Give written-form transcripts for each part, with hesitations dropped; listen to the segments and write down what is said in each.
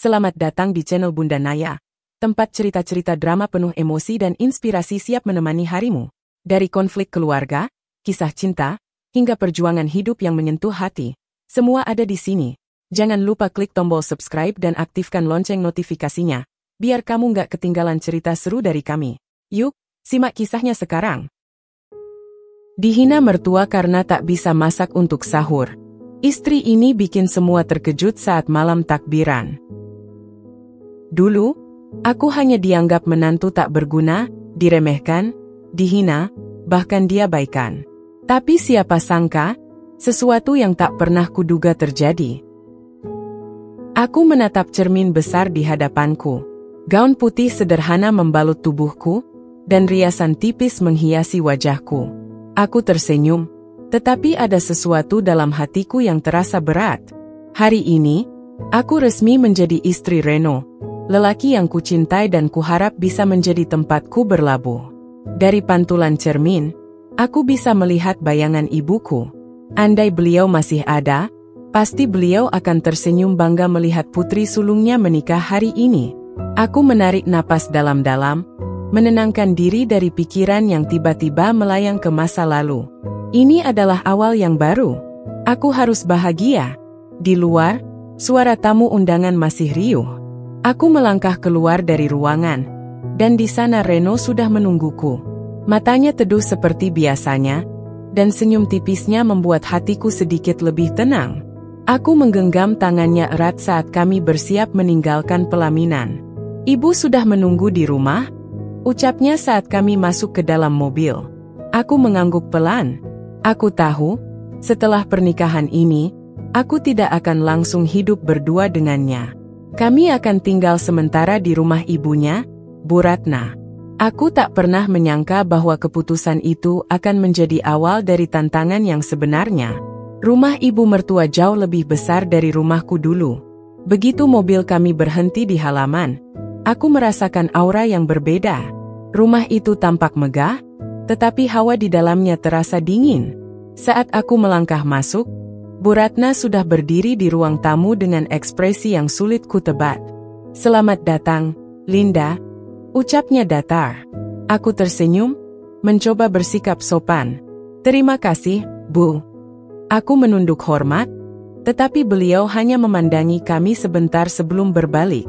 Selamat datang di channel Bunda Naya, tempat cerita-cerita drama penuh emosi dan inspirasi siap menemani harimu. Dari konflik keluarga, kisah cinta, hingga perjuangan hidup yang menyentuh hati, semua ada di sini. Jangan lupa klik tombol subscribe dan aktifkan lonceng notifikasinya, biar kamu nggak ketinggalan cerita seru dari kami. Yuk, simak kisahnya sekarang. Dihina mertua karena tak bisa masak untuk sahur. Istri ini bikin semua terkejut saat malam takbiran. Dulu, aku hanya dianggap menantu tak berguna, diremehkan, dihina, bahkan diabaikan. Tapi siapa sangka, sesuatu yang tak pernah kuduga terjadi. Aku menatap cermin besar di hadapanku. Gaun putih sederhana membalut tubuhku, dan riasan tipis menghiasi wajahku. Aku tersenyum, tetapi ada sesuatu dalam hatiku yang terasa berat. Hari ini, aku resmi menjadi istri Reno, lelaki yang kucintai dan kuharap bisa menjadi tempatku berlabuh. Dari pantulan cermin, aku bisa melihat bayangan ibuku. Andai beliau masih ada, pasti beliau akan tersenyum bangga melihat putri sulungnya menikah hari ini. Aku menarik napas dalam-dalam, menenangkan diri dari pikiran yang tiba-tiba melayang ke masa lalu. Ini adalah awal yang baru. Aku harus bahagia. Di luar, suara tamu undangan masih riuh. Aku melangkah keluar dari ruangan, dan di sana Reno sudah menungguku. Matanya teduh seperti biasanya, dan senyum tipisnya membuat hatiku sedikit lebih tenang. Aku menggenggam tangannya erat saat kami bersiap meninggalkan pelaminan. "Ibu sudah menunggu di rumah?" ucapnya saat kami masuk ke dalam mobil. Aku mengangguk pelan. Aku tahu, setelah pernikahan ini, aku tidak akan langsung hidup berdua dengannya. Kami akan tinggal sementara di rumah ibunya, Bu Ratna. Aku tak pernah menyangka bahwa keputusan itu akan menjadi awal dari tantangan yang sebenarnya. Rumah ibu mertua jauh lebih besar dari rumahku dulu. Begitu mobil kami berhenti di halaman, aku merasakan aura yang berbeda. Rumah itu tampak megah, tetapi hawa di dalamnya terasa dingin. Saat aku melangkah masuk, Bu Ratna sudah berdiri di ruang tamu dengan ekspresi yang sulit kutebak. "Selamat datang, Linda," ucapnya datar. Aku tersenyum, mencoba bersikap sopan. "Terima kasih, Bu." Aku menunduk hormat, tetapi beliau hanya memandangi kami sebentar sebelum berbalik.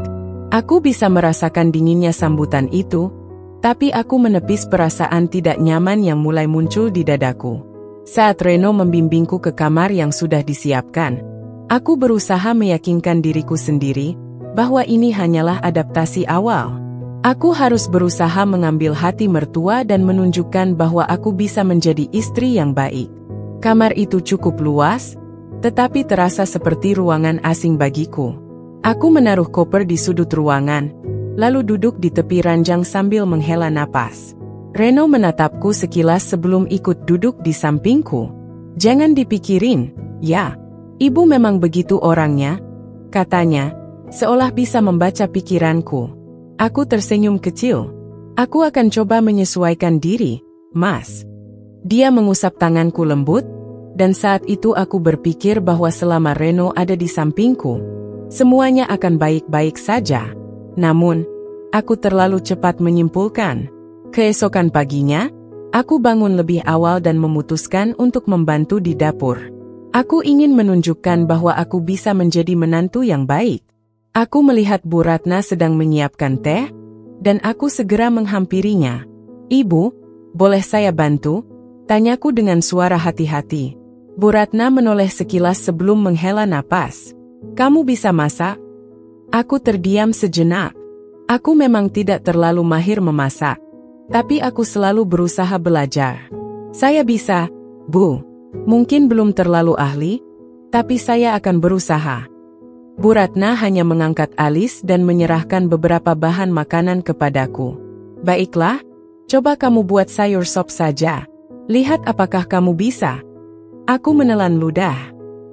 Aku bisa merasakan dinginnya sambutan itu, tapi aku menepis perasaan tidak nyaman yang mulai muncul di dadaku. Saat Reno membimbingku ke kamar yang sudah disiapkan, aku berusaha meyakinkan diriku sendiri bahwa ini hanyalah adaptasi awal. Aku harus berusaha mengambil hati mertua dan menunjukkan bahwa aku bisa menjadi istri yang baik. Kamar itu cukup luas, tetapi terasa seperti ruangan asing bagiku. Aku menaruh koper di sudut ruangan, lalu duduk di tepi ranjang sambil menghela napas. Reno menatapku sekilas sebelum ikut duduk di sampingku. "Jangan dipikirin, ya. Ibu memang begitu orangnya," katanya, seolah bisa membaca pikiranku. Aku tersenyum kecil. "Aku akan coba menyesuaikan diri, Mas." Dia mengusap tanganku lembut, dan saat itu aku berpikir bahwa selama Reno ada di sampingku, semuanya akan baik-baik saja. Namun, aku terlalu cepat menyimpulkan. Keesokan paginya, aku bangun lebih awal dan memutuskan untuk membantu di dapur. Aku ingin menunjukkan bahwa aku bisa menjadi menantu yang baik. Aku melihat Bu Ratna sedang menyiapkan teh, dan aku segera menghampirinya. "Ibu, boleh saya bantu?" tanyaku dengan suara hati-hati. Bu Ratna menoleh sekilas sebelum menghela napas. "Kamu bisa masak?" Aku terdiam sejenak. Aku memang tidak terlalu mahir memasak, tapi aku selalu berusaha belajar. "Saya bisa, Bu. Mungkin belum terlalu ahli, tapi saya akan berusaha." Bu Ratna hanya mengangkat alis dan menyerahkan beberapa bahan makanan kepadaku. "Baiklah, coba kamu buat sayur sop saja. Lihat apakah kamu bisa." Aku menelan ludah.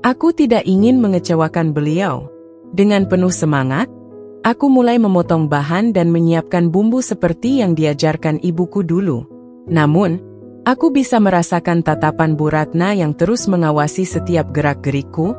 Aku tidak ingin mengecewakan beliau. Dengan penuh semangat, aku mulai memotong bahan dan menyiapkan bumbu seperti yang diajarkan ibuku dulu. Namun, aku bisa merasakan tatapan Bu Ratna yang terus mengawasi setiap gerak-gerikku,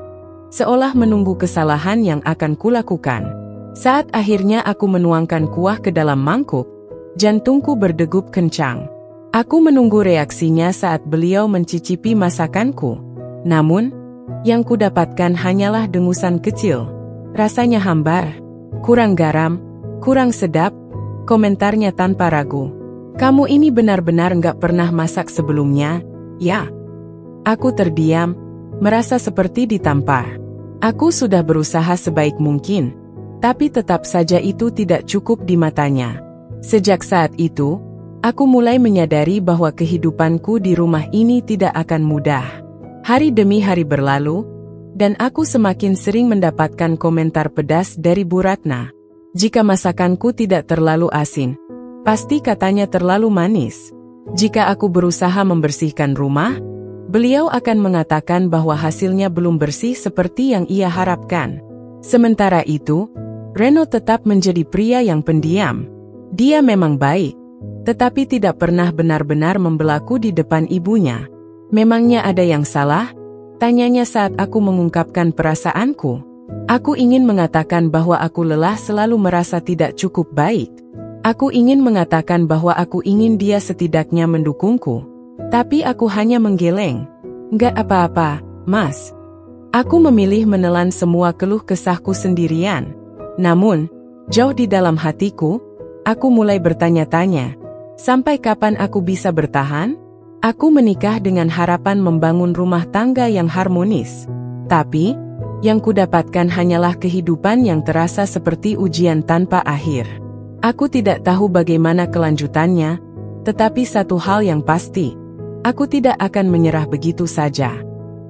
seolah menunggu kesalahan yang akan kulakukan. Saat akhirnya aku menuangkan kuah ke dalam mangkuk, jantungku berdegup kencang. Aku menunggu reaksinya saat beliau mencicipi masakanku. Namun, yang kudapatkan hanyalah dengusan kecil. Rasanya hambar, kurang garam, kurang sedap, komentarnya tanpa ragu. Kamu ini benar-benar nggak pernah masak sebelumnya, ya? Aku terdiam, merasa seperti ditampar. Aku sudah berusaha sebaik mungkin, tapi tetap saja itu tidak cukup di matanya. Sejak saat itu, aku mulai menyadari bahwa kehidupanku di rumah ini tidak akan mudah. Hari demi hari berlalu, dan aku semakin sering mendapatkan komentar pedas dari Bu Ratna. Jika masakanku tidak terlalu asin, pasti katanya terlalu manis. Jika aku berusaha membersihkan rumah, beliau akan mengatakan bahwa hasilnya belum bersih seperti yang ia harapkan. Sementara itu, Reno tetap menjadi pria yang pendiam. Dia memang baik, tetapi tidak pernah benar-benar membelaku di depan ibunya. Memangnya ada yang salah? Tanyanya saat aku mengungkapkan perasaanku. Aku ingin mengatakan bahwa aku lelah selalu merasa tidak cukup baik. Aku ingin mengatakan bahwa aku ingin dia setidaknya mendukungku. Tapi aku hanya menggeleng. Nggak apa-apa, Mas. Aku memilih menelan semua keluh kesahku sendirian. Namun, jauh di dalam hatiku, aku mulai bertanya-tanya, sampai kapan aku bisa bertahan? Aku menikah dengan harapan membangun rumah tangga yang harmonis. Tapi, yang kudapatkan hanyalah kehidupan yang terasa seperti ujian tanpa akhir. Aku tidak tahu bagaimana kelanjutannya, tetapi satu hal yang pasti, aku tidak akan menyerah begitu saja.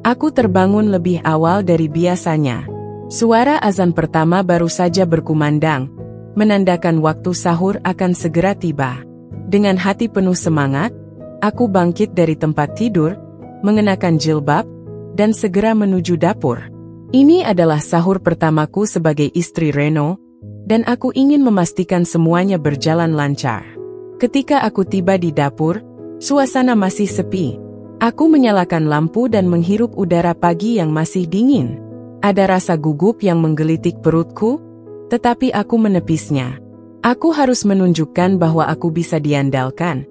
Aku terbangun lebih awal dari biasanya. Suara azan pertama baru saja berkumandang, menandakan waktu sahur akan segera tiba. Dengan hati penuh semangat, aku bangkit dari tempat tidur, mengenakan jilbab, dan segera menuju dapur. Ini adalah sahur pertamaku sebagai istri Reno, dan aku ingin memastikan semuanya berjalan lancar. Ketika aku tiba di dapur, suasana masih sepi. Aku menyalakan lampu dan menghirup udara pagi yang masih dingin. Ada rasa gugup yang menggelitik perutku, tetapi aku menepisnya. Aku harus menunjukkan bahwa aku bisa diandalkan,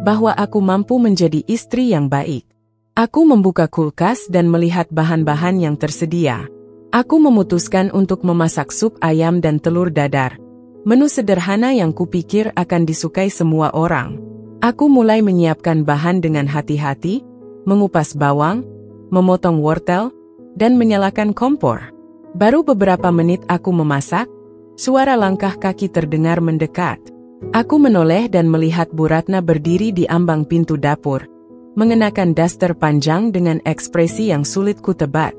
bahwa aku mampu menjadi istri yang baik. Aku membuka kulkas dan melihat bahan-bahan yang tersedia. Aku memutuskan untuk memasak sup ayam dan telur dadar. Menu sederhana yang kupikir akan disukai semua orang. Aku mulai menyiapkan bahan dengan hati-hati, mengupas bawang, memotong wortel, dan menyalakan kompor. Baru beberapa menit aku memasak, suara langkah kaki terdengar mendekat. Aku menoleh dan melihat Bu Ratna berdiri di ambang pintu dapur, mengenakan daster panjang dengan ekspresi yang sulit kutebak.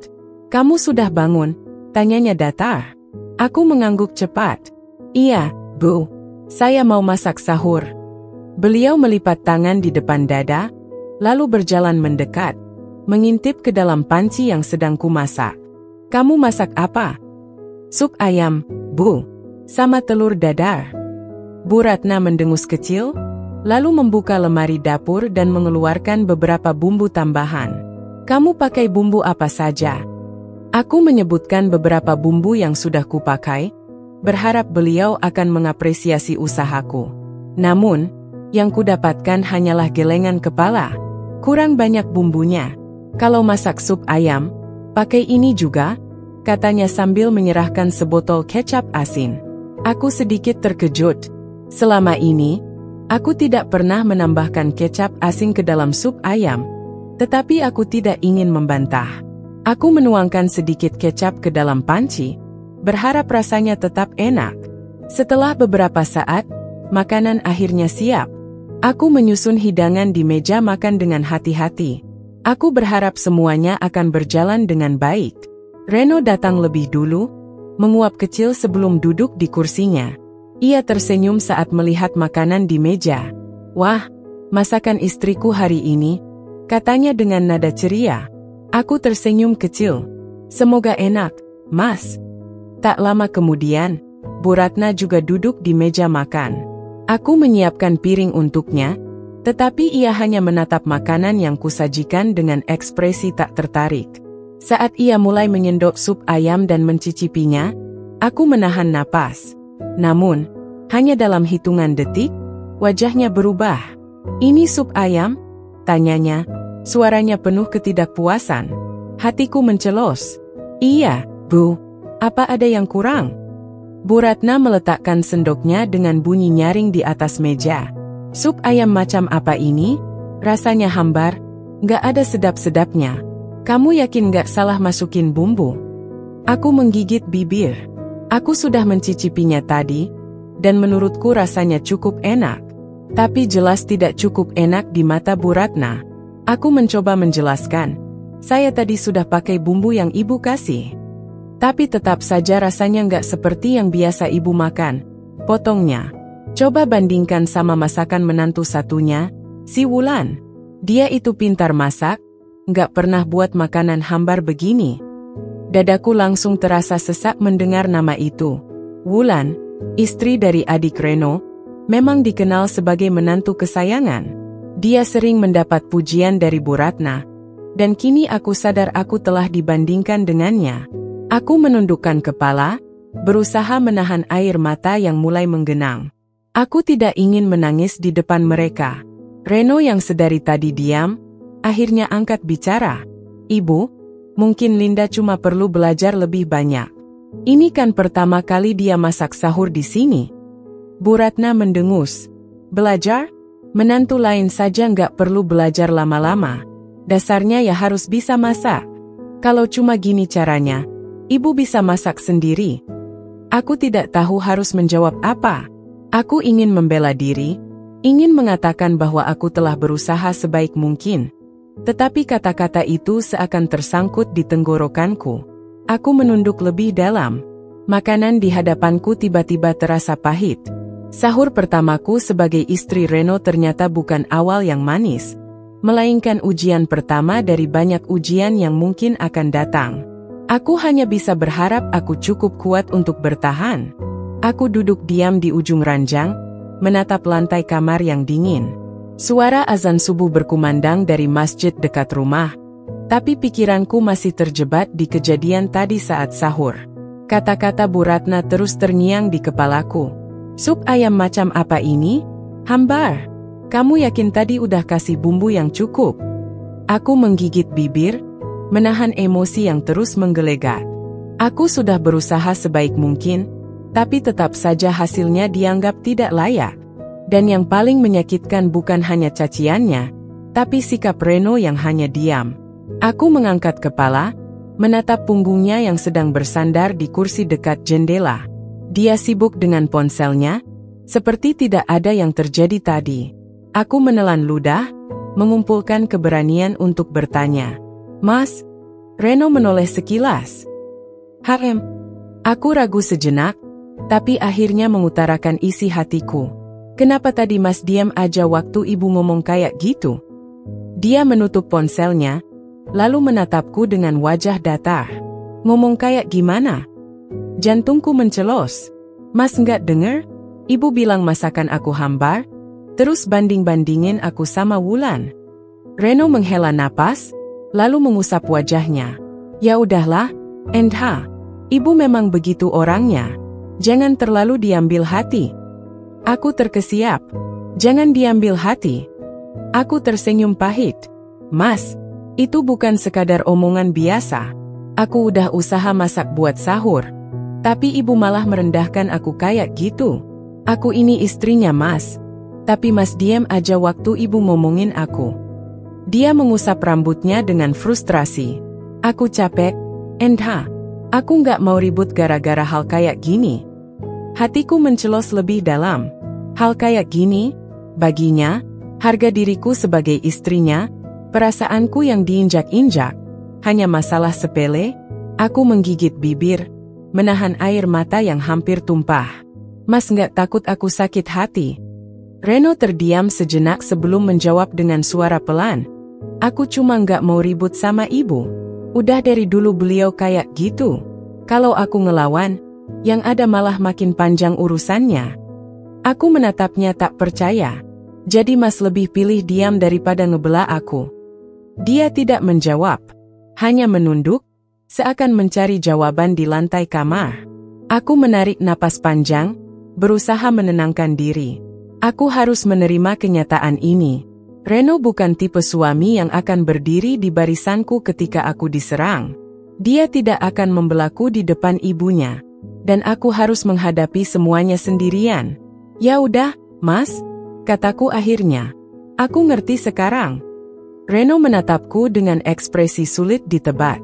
"Kamu sudah bangun?" tanyanya datar. Aku mengangguk cepat. "Iya, Bu. Saya mau masak sahur." Beliau melipat tangan di depan dada, lalu berjalan mendekat, mengintip ke dalam panci yang sedang kumasak. "Kamu masak apa?" "Sup ayam, Bu. Sama telur dadar." Bu Ratna mendengus kecil, lalu membuka lemari dapur dan mengeluarkan beberapa bumbu tambahan. "Kamu pakai bumbu apa saja?" Aku menyebutkan beberapa bumbu yang sudah kupakai, berharap beliau akan mengapresiasi usahaku. Namun, yang kudapatkan hanyalah gelengan kepala. Kurang banyak bumbunya. "Kalau masak sup ayam, pakai ini juga," katanya sambil menyerahkan sebotol kecap asin. Aku sedikit terkejut. Selama ini, aku tidak pernah menambahkan kecap asin ke dalam sup ayam, tetapi aku tidak ingin membantah. Aku menuangkan sedikit kecap ke dalam panci, berharap rasanya tetap enak. Setelah beberapa saat, makanan akhirnya siap. Aku menyusun hidangan di meja makan dengan hati-hati. Aku berharap semuanya akan berjalan dengan baik. Reno datang lebih dulu, menguap kecil sebelum duduk di kursinya. Ia tersenyum saat melihat makanan di meja. "Wah, masakan istriku hari ini," katanya dengan nada ceria. Aku tersenyum kecil. "Semoga enak, Mas." Tak lama kemudian, Bu Ratna juga duduk di meja makan. Aku menyiapkan piring untuknya, tetapi ia hanya menatap makanan yang kusajikan dengan ekspresi tak tertarik. Saat ia mulai menyendok sup ayam dan mencicipinya, Aku menahan napas. Namun, hanya dalam hitungan detik, wajahnya berubah. "Ini sup ayam?" tanyanya. Suaranya penuh ketidakpuasan. Hatiku mencelos. "Iya, Bu. Apa ada yang kurang?" Bu Ratna meletakkan sendoknya dengan bunyi nyaring di atas meja. "Sup ayam macam apa ini? Rasanya hambar, nggak ada sedap-sedapnya. Kamu yakin nggak salah masukin bumbu?" Aku menggigit bibir. Aku sudah mencicipinya tadi, dan menurutku rasanya cukup enak. Tapi jelas tidak cukup enak di mata Bu Ratna. Aku mencoba menjelaskan. "Saya tadi sudah pakai bumbu yang Ibu kasih. Tapi tetap saja rasanya nggak seperti yang biasa Ibu makan," potongnya. "Coba bandingkan sama masakan menantu satunya, si Wulan. Dia itu pintar masak, nggak pernah buat makanan hambar begini." Dadaku langsung terasa sesak mendengar nama itu. Wulan, istri dari adik Reno, memang dikenal sebagai menantu kesayangan. Dia sering mendapat pujian dari Bu Ratna, dan kini aku sadar aku telah dibandingkan dengannya. Aku menundukkan kepala, berusaha menahan air mata yang mulai menggenang. Aku tidak ingin menangis di depan mereka. Reno yang sedari tadi diam, akhirnya angkat bicara. "Ibu, mungkin Linda cuma perlu belajar lebih banyak. Ini kan pertama kali dia masak sahur di sini." Bu Ratna mendengus. "Belajar? Menantu lain saja nggak perlu belajar lama-lama. Dasarnya ya harus bisa masak. Kalau cuma gini caranya, Ibu bisa masak sendiri." Aku tidak tahu harus menjawab apa. Aku ingin membela diri, ingin mengatakan bahwa aku telah berusaha sebaik mungkin. Tetapi kata-kata itu seakan tersangkut di tenggorokanku. Aku menunduk lebih dalam. Makanan di hadapanku tiba-tiba terasa pahit. Sahur pertamaku sebagai istri Reno ternyata bukan awal yang manis, melainkan ujian pertama dari banyak ujian yang mungkin akan datang. Aku hanya bisa berharap aku cukup kuat untuk bertahan. Aku duduk diam di ujung ranjang, menatap lantai kamar yang dingin. Suara azan subuh berkumandang dari masjid dekat rumah, tapi pikiranku masih terjebak di kejadian tadi saat sahur. Kata-kata Bu Ratna terus terngiang di kepalaku. "Sup ayam macam apa ini? Hambar. Kamu yakin tadi udah kasih bumbu yang cukup?" Aku menggigit bibir, menahan emosi yang terus menggelegar. Aku sudah berusaha sebaik mungkin, tapi tetap saja hasilnya dianggap tidak layak. Dan yang paling menyakitkan bukan hanya caciannya, tapi sikap Reno yang hanya diam. Aku mengangkat kepala, menatap punggungnya yang sedang bersandar di kursi dekat jendela. Dia sibuk dengan ponselnya, seperti tidak ada yang terjadi tadi. Aku menelan ludah, mengumpulkan keberanian untuk bertanya. "Mas?" Reno menoleh sekilas. "HM." Aku ragu sejenak, tapi akhirnya mengutarakan isi hatiku. "Kenapa tadi Mas diam aja waktu Ibu ngomong kayak gitu?" Dia menutup ponselnya, lalu menatapku dengan wajah datar. "Ngomong kayak gimana?" Jantungku mencelos. "Mas nggak denger? Ibu bilang masakan aku hambar, terus banding-bandingin aku sama Wulan." Reno menghela napas, lalu mengusap wajahnya. "Ya udahlah, Endha. Ibu memang begitu orangnya. Jangan terlalu diambil hati." Aku terkesiap. "Jangan diambil hati." Aku tersenyum pahit. "Mas, itu bukan sekadar omongan biasa. Aku udah usaha masak buat sahur. Tapi Ibu malah merendahkan aku kayak gitu. Aku ini istrinya Mas. Tapi Mas diam aja waktu Ibu ngomongin aku." Dia mengusap rambutnya dengan frustrasi. "Aku capek, Endha. Aku nggak mau ribut gara-gara hal kayak gini." Hatiku mencelos lebih dalam. Hal kayak gini, baginya, harga diriku sebagai istrinya, perasaanku yang diinjak-injak, hanya masalah sepele. Aku menggigit bibir, menahan air mata yang hampir tumpah. "Mas nggak takut aku sakit hati?" Reno terdiam sejenak sebelum menjawab dengan suara pelan. "Aku cuma nggak mau ribut sama Ibu. Udah dari dulu beliau kayak gitu. Kalau aku ngelawan, yang ada malah makin panjang urusannya." Aku menatapnya tak percaya. "Jadi Mas lebih pilih diam daripada ngebela aku?" Dia tidak menjawab, hanya menunduk, seakan mencari jawaban di lantai kamar. Aku menarik napas panjang, berusaha menenangkan diri. Aku harus menerima kenyataan ini. Reno bukan tipe suami yang akan berdiri di barisanku ketika aku diserang. Dia tidak akan membelaku di depan ibunya. Dan aku harus menghadapi semuanya sendirian. Ya udah, Mas, kataku akhirnya. Aku ngerti sekarang. Reno menatapku dengan ekspresi sulit ditebak.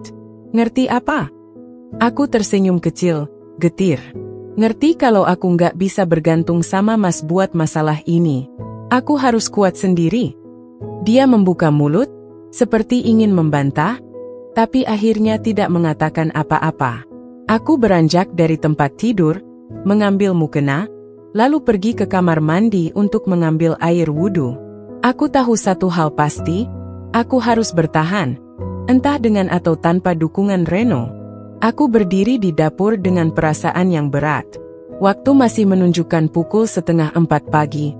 Ngerti apa? Aku tersenyum kecil, getir. Ngerti kalau aku nggak bisa bergantung sama Mas buat masalah ini. Aku harus kuat sendiri. Dia membuka mulut, seperti ingin membantah, tapi akhirnya tidak mengatakan apa-apa. Aku beranjak dari tempat tidur, mengambil mukena, lalu pergi ke kamar mandi untuk mengambil air wudhu. Aku tahu satu hal pasti, aku harus bertahan, entah dengan atau tanpa dukungan Reno. Aku berdiri di dapur dengan perasaan yang berat. Waktu masih menunjukkan pukul 3:30 pagi.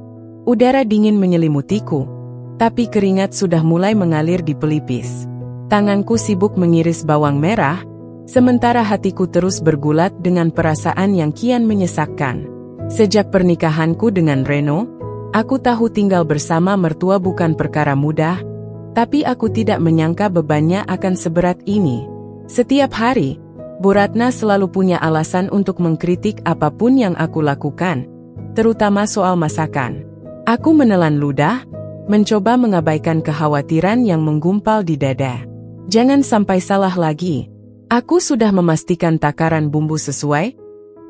Udara dingin menyelimutiku, tapi keringat sudah mulai mengalir di pelipis. Tanganku sibuk mengiris bawang merah, sementara hatiku terus bergulat dengan perasaan yang kian menyesakkan. Sejak pernikahanku dengan Reno, aku tahu tinggal bersama mertua bukan perkara mudah, tapi aku tidak menyangka bebannya akan seberat ini. Setiap hari, Bu Ratna selalu punya alasan untuk mengkritik apapun yang aku lakukan, terutama soal masakan. Aku menelan ludah, mencoba mengabaikan kekhawatiran yang menggumpal di dada. Jangan sampai salah lagi. Aku sudah memastikan takaran bumbu sesuai.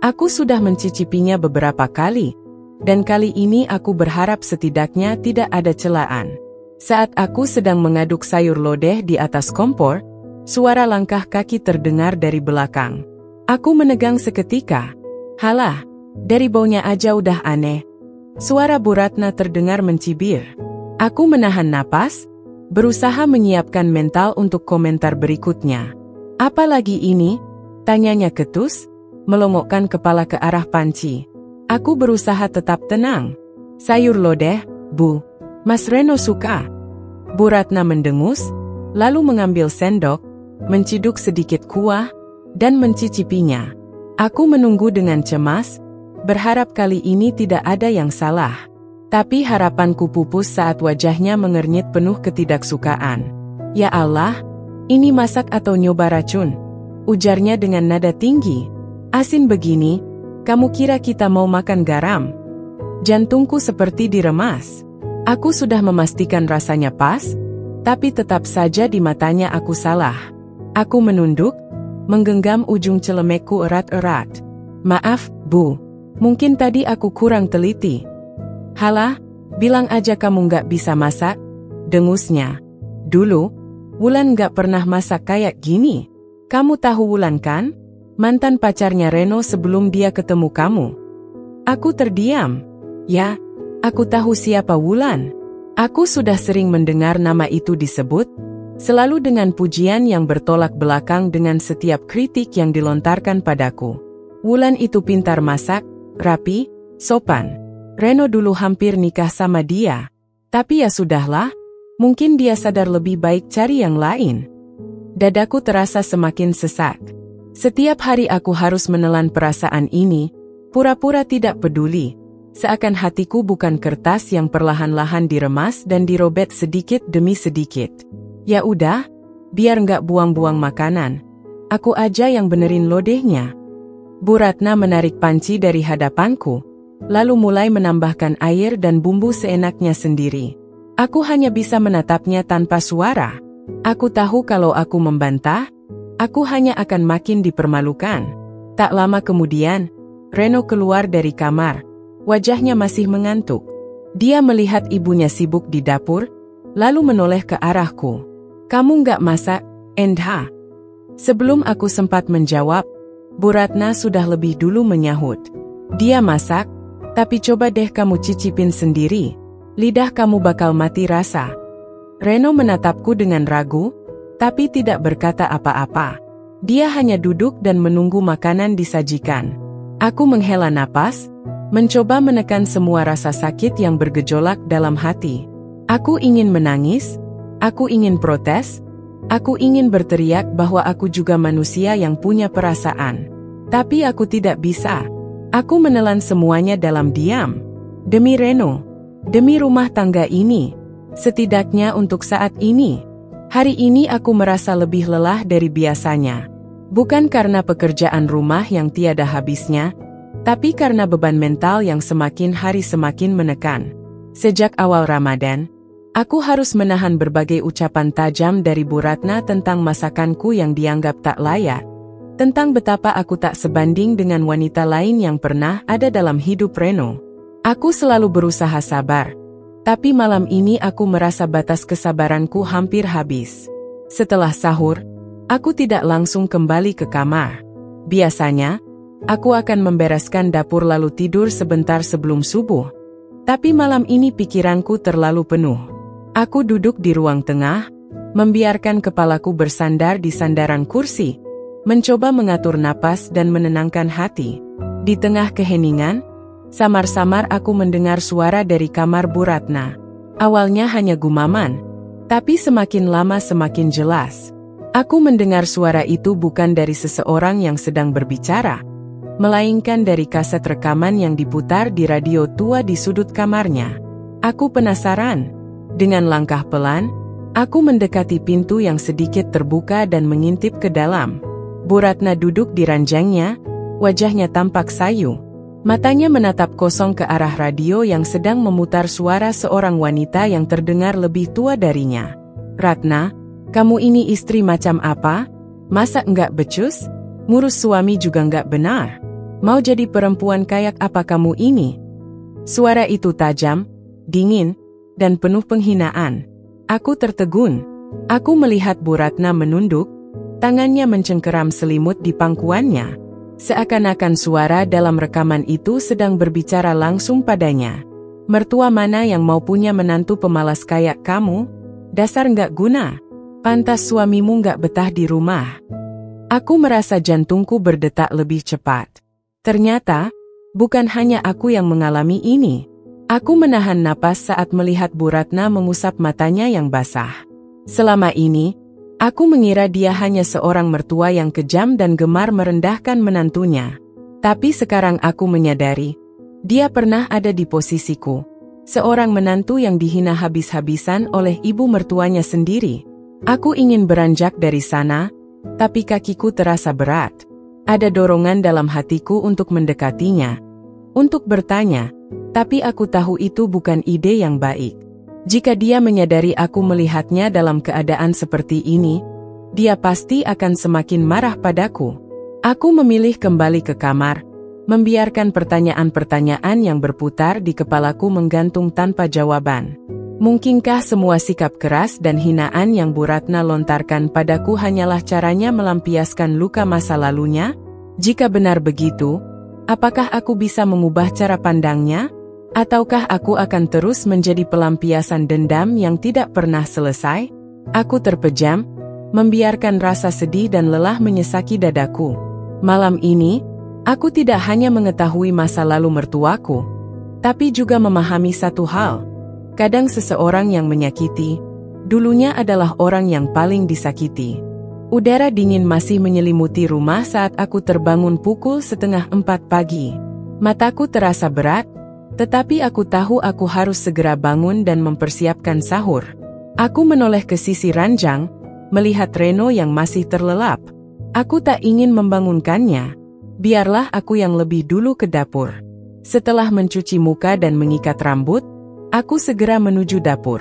Aku sudah mencicipinya beberapa kali. Dan kali ini aku berharap setidaknya tidak ada celaan. Saat aku sedang mengaduk sayur lodeh di atas kompor, suara langkah kaki terdengar dari belakang. Aku menegang seketika. Halah, dari baunya aja udah aneh. Suara Bu Ratna terdengar mencibir. Aku menahan napas, berusaha menyiapkan mental untuk komentar berikutnya. Apalagi ini? Tanyanya ketus, melongokkan kepala ke arah panci. Aku berusaha tetap tenang. Sayur lodeh, Bu. Mas Reno suka. Bu Ratna mendengus, lalu mengambil sendok, menciduk sedikit kuah, dan mencicipinya. Aku menunggu dengan cemas, berharap kali ini tidak ada yang salah. Tapi harapanku pupus saat wajahnya mengernyit penuh ketidaksukaan. Ya Allah, ini masak atau nyoba racun? Ujarnya dengan nada tinggi. Asin begini, kamu kira kita mau makan garam? Jantungku seperti diremas. Aku sudah memastikan rasanya pas, tapi tetap saja di matanya aku salah. Aku menunduk, menggenggam ujung celemekku erat-erat. Maaf, Bu. Mungkin tadi aku kurang teliti. Halah, bilang aja kamu nggak bisa masak, dengusnya. Dulu, Wulan nggak pernah masak kayak gini. Kamu tahu Wulan kan? Mantan pacarnya Reno sebelum dia ketemu kamu. Aku terdiam. Ya, aku tahu siapa Wulan. Aku sudah sering mendengar nama itu disebut, selalu dengan pujian yang bertolak belakang dengan setiap kritik yang dilontarkan padaku. Wulan itu pintar masak, rapi, sopan. Reno dulu hampir nikah sama dia. Tapi ya sudahlah, mungkin dia sadar lebih baik cari yang lain. Dadaku terasa semakin sesak. Setiap hari aku harus menelan perasaan ini, pura-pura tidak peduli. Seakan hatiku bukan kertas yang perlahan-lahan diremas dan dirobek sedikit demi sedikit. Ya udah, biar nggak buang-buang makanan. Aku aja yang benerin lodehnya. Bu Ratna menarik panci dari hadapanku, lalu mulai menambahkan air dan bumbu seenaknya sendiri. Aku hanya bisa menatapnya tanpa suara. Aku tahu kalau aku membantah, aku hanya akan makin dipermalukan. Tak lama kemudian, Reno keluar dari kamar. Wajahnya masih mengantuk. Dia melihat ibunya sibuk di dapur, lalu menoleh ke arahku. Kamu nggak masak, Endha? Sebelum aku sempat menjawab, Bu Ratna sudah lebih dulu menyahut. Dia masak, tapi coba deh kamu cicipin sendiri. Lidah kamu bakal mati rasa. Reno menatapku dengan ragu, tapi tidak berkata apa-apa. Dia hanya duduk dan menunggu makanan disajikan. Aku menghela napas, mencoba menekan semua rasa sakit yang bergejolak dalam hati. Aku ingin menangis, aku ingin protes, aku ingin berteriak bahwa aku juga manusia yang punya perasaan. Tapi aku tidak bisa. Aku menelan semuanya dalam diam. Demi Reno. Demi rumah tangga ini. Setidaknya untuk saat ini. Hari ini aku merasa lebih lelah dari biasanya. Bukan karena pekerjaan rumah yang tiada habisnya, tapi karena beban mental yang semakin hari semakin menekan. Sejak awal Ramadan, aku harus menahan berbagai ucapan tajam dari Bu Ratna tentang masakanku yang dianggap tak layak, tentang betapa aku tak sebanding dengan wanita lain yang pernah ada dalam hidup Reno. Aku selalu berusaha sabar, tapi malam ini aku merasa batas kesabaranku hampir habis. Setelah sahur, aku tidak langsung kembali ke kamar. Biasanya, aku akan membereskan dapur lalu tidur sebentar sebelum subuh. Tapi malam ini pikiranku terlalu penuh. Aku duduk di ruang tengah, membiarkan kepalaku bersandar di sandaran kursi, mencoba mengatur napas dan menenangkan hati. Di tengah keheningan, samar-samar aku mendengar suara dari kamar Bu Ratna. Awalnya hanya gumaman, tapi semakin lama semakin jelas. Aku mendengar suara itu bukan dari seseorang yang sedang berbicara, melainkan dari kaset rekaman yang diputar di radio tua di sudut kamarnya. Aku penasaran. Dengan langkah pelan, aku mendekati pintu yang sedikit terbuka dan mengintip ke dalam. Bu Ratna duduk di ranjangnya, wajahnya tampak sayu. Matanya menatap kosong ke arah radio yang sedang memutar suara seorang wanita yang terdengar lebih tua darinya. "Ratna, kamu ini istri macam apa? Masa enggak becus? Ngurus suami juga enggak benar? Mau jadi perempuan kayak apa kamu ini?" Suara itu tajam, dingin, dan penuh penghinaan. Aku tertegun. Aku melihat Bu Ratna menunduk, tangannya mencengkeram selimut di pangkuannya. Seakan-akan suara dalam rekaman itu sedang berbicara langsung padanya. "Mertua mana yang mau punya menantu pemalas kayak kamu? Dasar nggak guna. Pantas suamimu nggak betah di rumah." Aku merasa jantungku berdetak lebih cepat. Ternyata, bukan hanya aku yang mengalami ini. Aku menahan napas saat melihat Bu Ratna mengusap matanya yang basah. Selama ini, aku mengira dia hanya seorang mertua yang kejam dan gemar merendahkan menantunya. Tapi sekarang aku menyadari, dia pernah ada di posisiku. Seorang menantu yang dihina habis-habisan oleh ibu mertuanya sendiri. Aku ingin beranjak dari sana, tapi kakiku terasa berat. Ada dorongan dalam hatiku untuk mendekatinya, untuk bertanya, tapi aku tahu itu bukan ide yang baik. Jika dia menyadari aku melihatnya dalam keadaan seperti ini, dia pasti akan semakin marah padaku. Aku memilih kembali ke kamar, membiarkan pertanyaan-pertanyaan yang berputar di kepalaku menggantung tanpa jawaban. Mungkinkah semua sikap keras dan hinaan yang Bu Ratna lontarkan padaku hanyalah caranya melampiaskan luka masa lalunya? Jika benar begitu, apakah aku bisa mengubah cara pandangnya? Ataukah aku akan terus menjadi pelampiasan dendam yang tidak pernah selesai? Aku terpejam, membiarkan rasa sedih dan lelah menyesaki dadaku. Malam ini, aku tidak hanya mengetahui masa lalu mertuaku, tapi juga memahami satu hal. Kadang seseorang yang menyakiti, dulunya adalah orang yang paling disakiti. Udara dingin masih menyelimuti rumah saat aku terbangun pukul 3:30 pagi. Mataku terasa berat, tetapi aku tahu aku harus segera bangun dan mempersiapkan sahur. Aku menoleh ke sisi ranjang, melihat Reno yang masih terlelap. Aku tak ingin membangunkannya. Biarlah aku yang lebih dulu ke dapur. Setelah mencuci muka dan mengikat rambut, aku segera menuju dapur.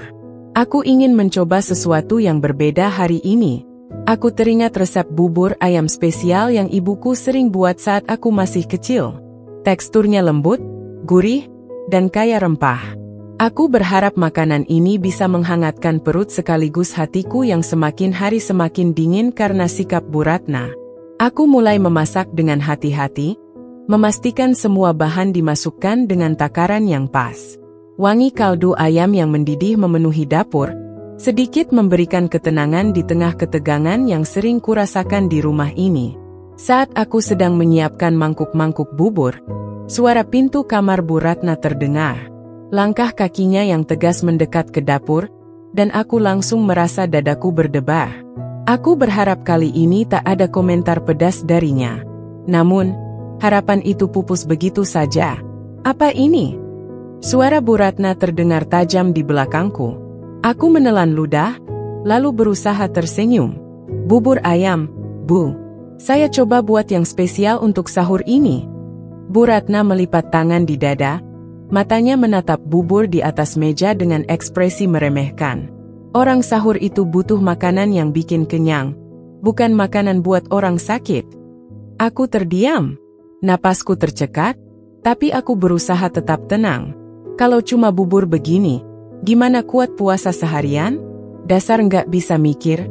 Aku ingin mencoba sesuatu yang berbeda hari ini. Aku teringat resep bubur ayam spesial yang ibuku sering buat saat aku masih kecil. Teksturnya lembut, gurih, dan kaya rempah. Aku berharap makanan ini bisa menghangatkan perut sekaligus hatiku yang semakin hari semakin dingin karena sikap Bu Ratna. Aku mulai memasak dengan hati-hati, memastikan semua bahan dimasukkan dengan takaran yang pas. Wangi kaldu ayam yang mendidih memenuhi dapur, sedikit memberikan ketenangan di tengah ketegangan yang sering kurasakan di rumah ini. Saat aku sedang menyiapkan mangkuk-mangkuk bubur, suara pintu kamar Bu Ratna terdengar. Langkah kakinya yang tegas mendekat ke dapur, dan aku langsung merasa dadaku berdebar. Aku berharap kali ini tak ada komentar pedas darinya. Namun, harapan itu pupus begitu saja. Apa ini? Suara Bu Ratna terdengar tajam di belakangku. Aku menelan ludah, lalu berusaha tersenyum. Bubur ayam, Bu. Saya coba buat yang spesial untuk sahur ini. Bu Ratna melipat tangan di dada, matanya menatap bubur di atas meja dengan ekspresi meremehkan. Orang sahur itu butuh makanan yang bikin kenyang, bukan makanan buat orang sakit. Aku terdiam. Napasku tercekat, tapi aku berusaha tetap tenang. Kalau cuma bubur begini, gimana kuat puasa seharian? Dasar nggak bisa mikir.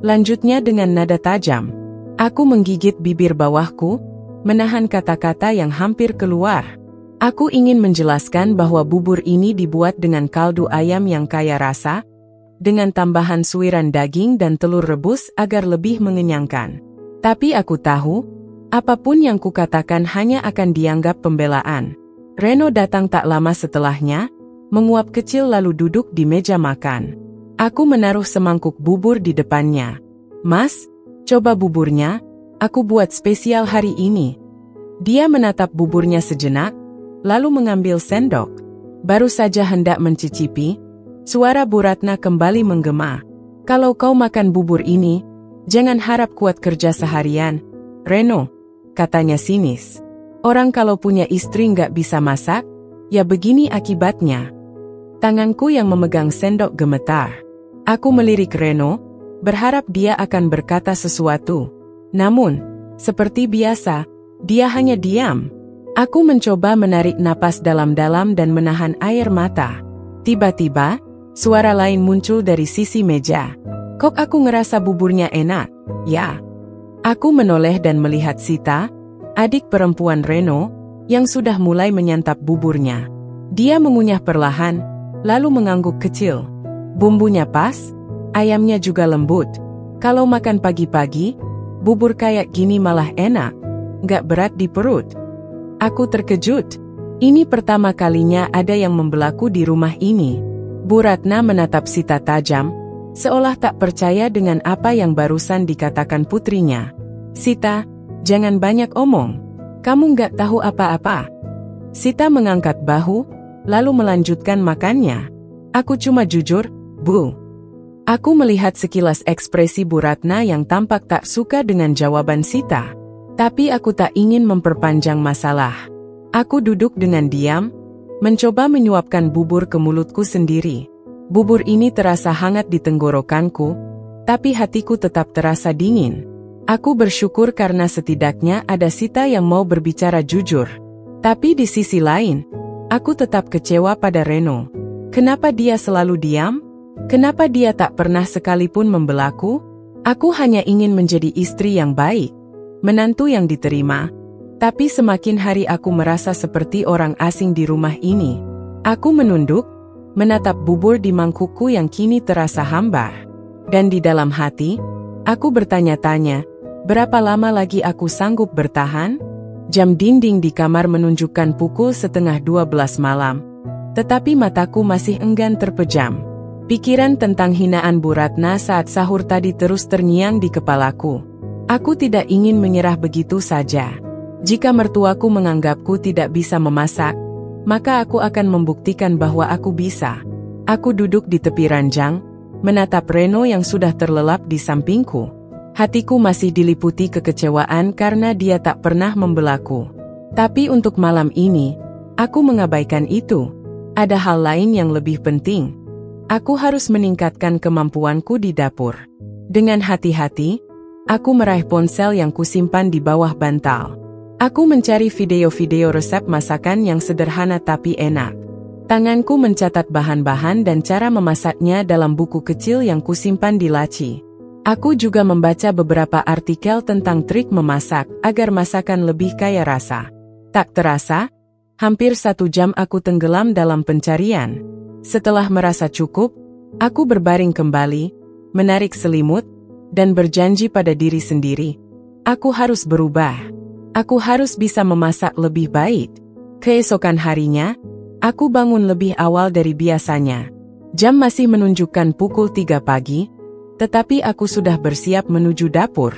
Lanjutnya dengan nada tajam. Aku menggigit bibir bawahku, menahan kata-kata yang hampir keluar. Aku ingin menjelaskan bahwa bubur ini dibuat dengan kaldu ayam yang kaya rasa, dengan tambahan suiran daging dan telur rebus agar lebih mengenyangkan. Tapi aku tahu, apapun yang kukatakan hanya akan dianggap pembelaan. Reno datang tak lama setelahnya, menguap kecil lalu duduk di meja makan. Aku menaruh semangkuk bubur di depannya. Mas, coba buburnya, aku buat spesial hari ini. Dia menatap buburnya sejenak, lalu mengambil sendok. Baru saja hendak mencicipi, suara Bu Ratna kembali menggema. Kalau kau makan bubur ini, jangan harap kuat kerja seharian, Reno, katanya sinis. Orang kalau punya istri nggak bisa masak, ya begini akibatnya. Tanganku yang memegang sendok gemetar. Aku melirik Reno, berharap dia akan berkata sesuatu. Namun, seperti biasa, dia hanya diam. Aku mencoba menarik napas dalam-dalam dan menahan air mata. Tiba-tiba, suara lain muncul dari sisi meja. Kok aku ngerasa buburnya enak, ya? Aku menoleh dan melihat Sita, adik perempuan Reno, yang sudah mulai menyantap buburnya. Dia mengunyah perlahan, lalu mengangguk kecil. Bumbunya pas, ayamnya juga lembut. Kalau makan pagi-pagi, bubur kayak gini malah enak, nggak berat di perut. Aku terkejut. Ini pertama kalinya ada yang membelaku di rumah ini. Bu Ratna menatap Sita tajam, seolah tak percaya dengan apa yang barusan dikatakan putrinya. Sita, jangan banyak omong. Kamu nggak tahu apa-apa. Sita mengangkat bahu, lalu melanjutkan makannya. Aku cuma jujur, Bu. Aku melihat sekilas ekspresi Bu Ratna yang tampak tak suka dengan jawaban Sita. Tapi aku tak ingin memperpanjang masalah. Aku duduk dengan diam, mencoba menyuapkan bubur ke mulutku sendiri. Bubur ini terasa hangat di tenggorokanku, tapi hatiku tetap terasa dingin. Aku bersyukur karena setidaknya ada Sita yang mau berbicara jujur. Tapi di sisi lain, aku tetap kecewa pada Reno. Kenapa dia selalu diam? Kenapa dia tak pernah sekalipun membelaku? Aku hanya ingin menjadi istri yang baik, menantu yang diterima. Tapi semakin hari aku merasa seperti orang asing di rumah ini. Aku menunduk, menatap bubur di mangkukku yang kini terasa hambar. Dan di dalam hati, aku bertanya-tanya, berapa lama lagi aku sanggup bertahan? Jam dinding di kamar menunjukkan pukul 11:30 malam. Tetapi mataku masih enggan terpejam. Pikiran tentang hinaan Bu Ratna saat sahur tadi terus terngiang di kepalaku. Aku tidak ingin menyerah begitu saja. Jika mertuaku menganggapku tidak bisa memasak, maka aku akan membuktikan bahwa aku bisa. Aku duduk di tepi ranjang, menatap Reno yang sudah terlelap di sampingku. Hatiku masih diliputi kekecewaan karena dia tak pernah membelaku. Tapi untuk malam ini, aku mengabaikan itu. Ada hal lain yang lebih penting. Aku harus meningkatkan kemampuanku di dapur. Dengan hati-hati, aku meraih ponsel yang kusimpan di bawah bantal. Aku mencari video-video resep masakan yang sederhana tapi enak. Tanganku mencatat bahan-bahan dan cara memasaknya dalam buku kecil yang kusimpan di laci. Aku juga membaca beberapa artikel tentang trik memasak agar masakan lebih kaya rasa. Tak terasa, hampir 1 jam aku tenggelam dalam pencarian. Setelah merasa cukup, aku berbaring kembali, menarik selimut, dan berjanji pada diri sendiri. Aku harus berubah. Aku harus bisa memasak lebih baik. Keesokan harinya, aku bangun lebih awal dari biasanya. Jam masih menunjukkan pukul 3 pagi, tetapi aku sudah bersiap menuju dapur.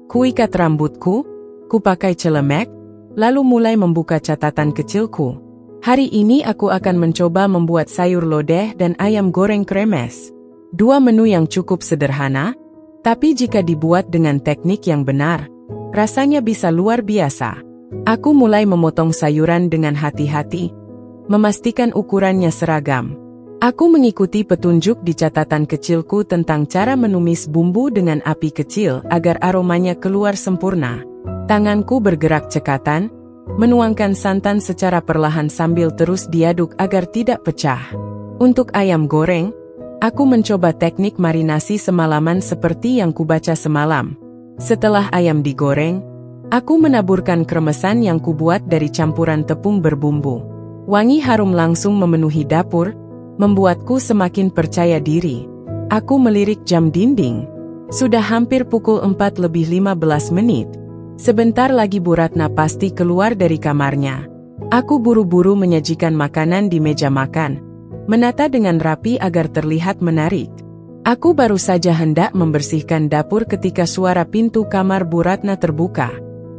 Kuikat rambutku, Ku pakai celemek, lalu mulai membuka catatan kecilku. Hari ini aku akan mencoba membuat sayur lodeh dan ayam goreng kremes. Dua menu yang cukup sederhana, tapi jika dibuat dengan teknik yang benar, rasanya bisa luar biasa. Aku mulai memotong sayuran dengan hati-hati, memastikan ukurannya seragam. Aku mengikuti petunjuk di catatan kecilku tentang cara menumis bumbu dengan api kecil agar aromanya keluar sempurna. Tanganku bergerak cekatan, menuangkan santan secara perlahan sambil terus diaduk agar tidak pecah. Untuk ayam goreng, aku mencoba teknik marinasi semalaman seperti yang kubaca semalam. Setelah ayam digoreng, aku menaburkan kremesan yang kubuat dari campuran tepung berbumbu. Wangi harum langsung memenuhi dapur, membuatku semakin percaya diri. Aku melirik jam dinding. Sudah hampir pukul 4:15. Sebentar lagi Bu Ratna pasti keluar dari kamarnya. Aku buru-buru menyajikan makanan di meja makan, menata dengan rapi agar terlihat menarik. Aku baru saja hendak membersihkan dapur ketika suara pintu kamar Bu Ratna terbuka.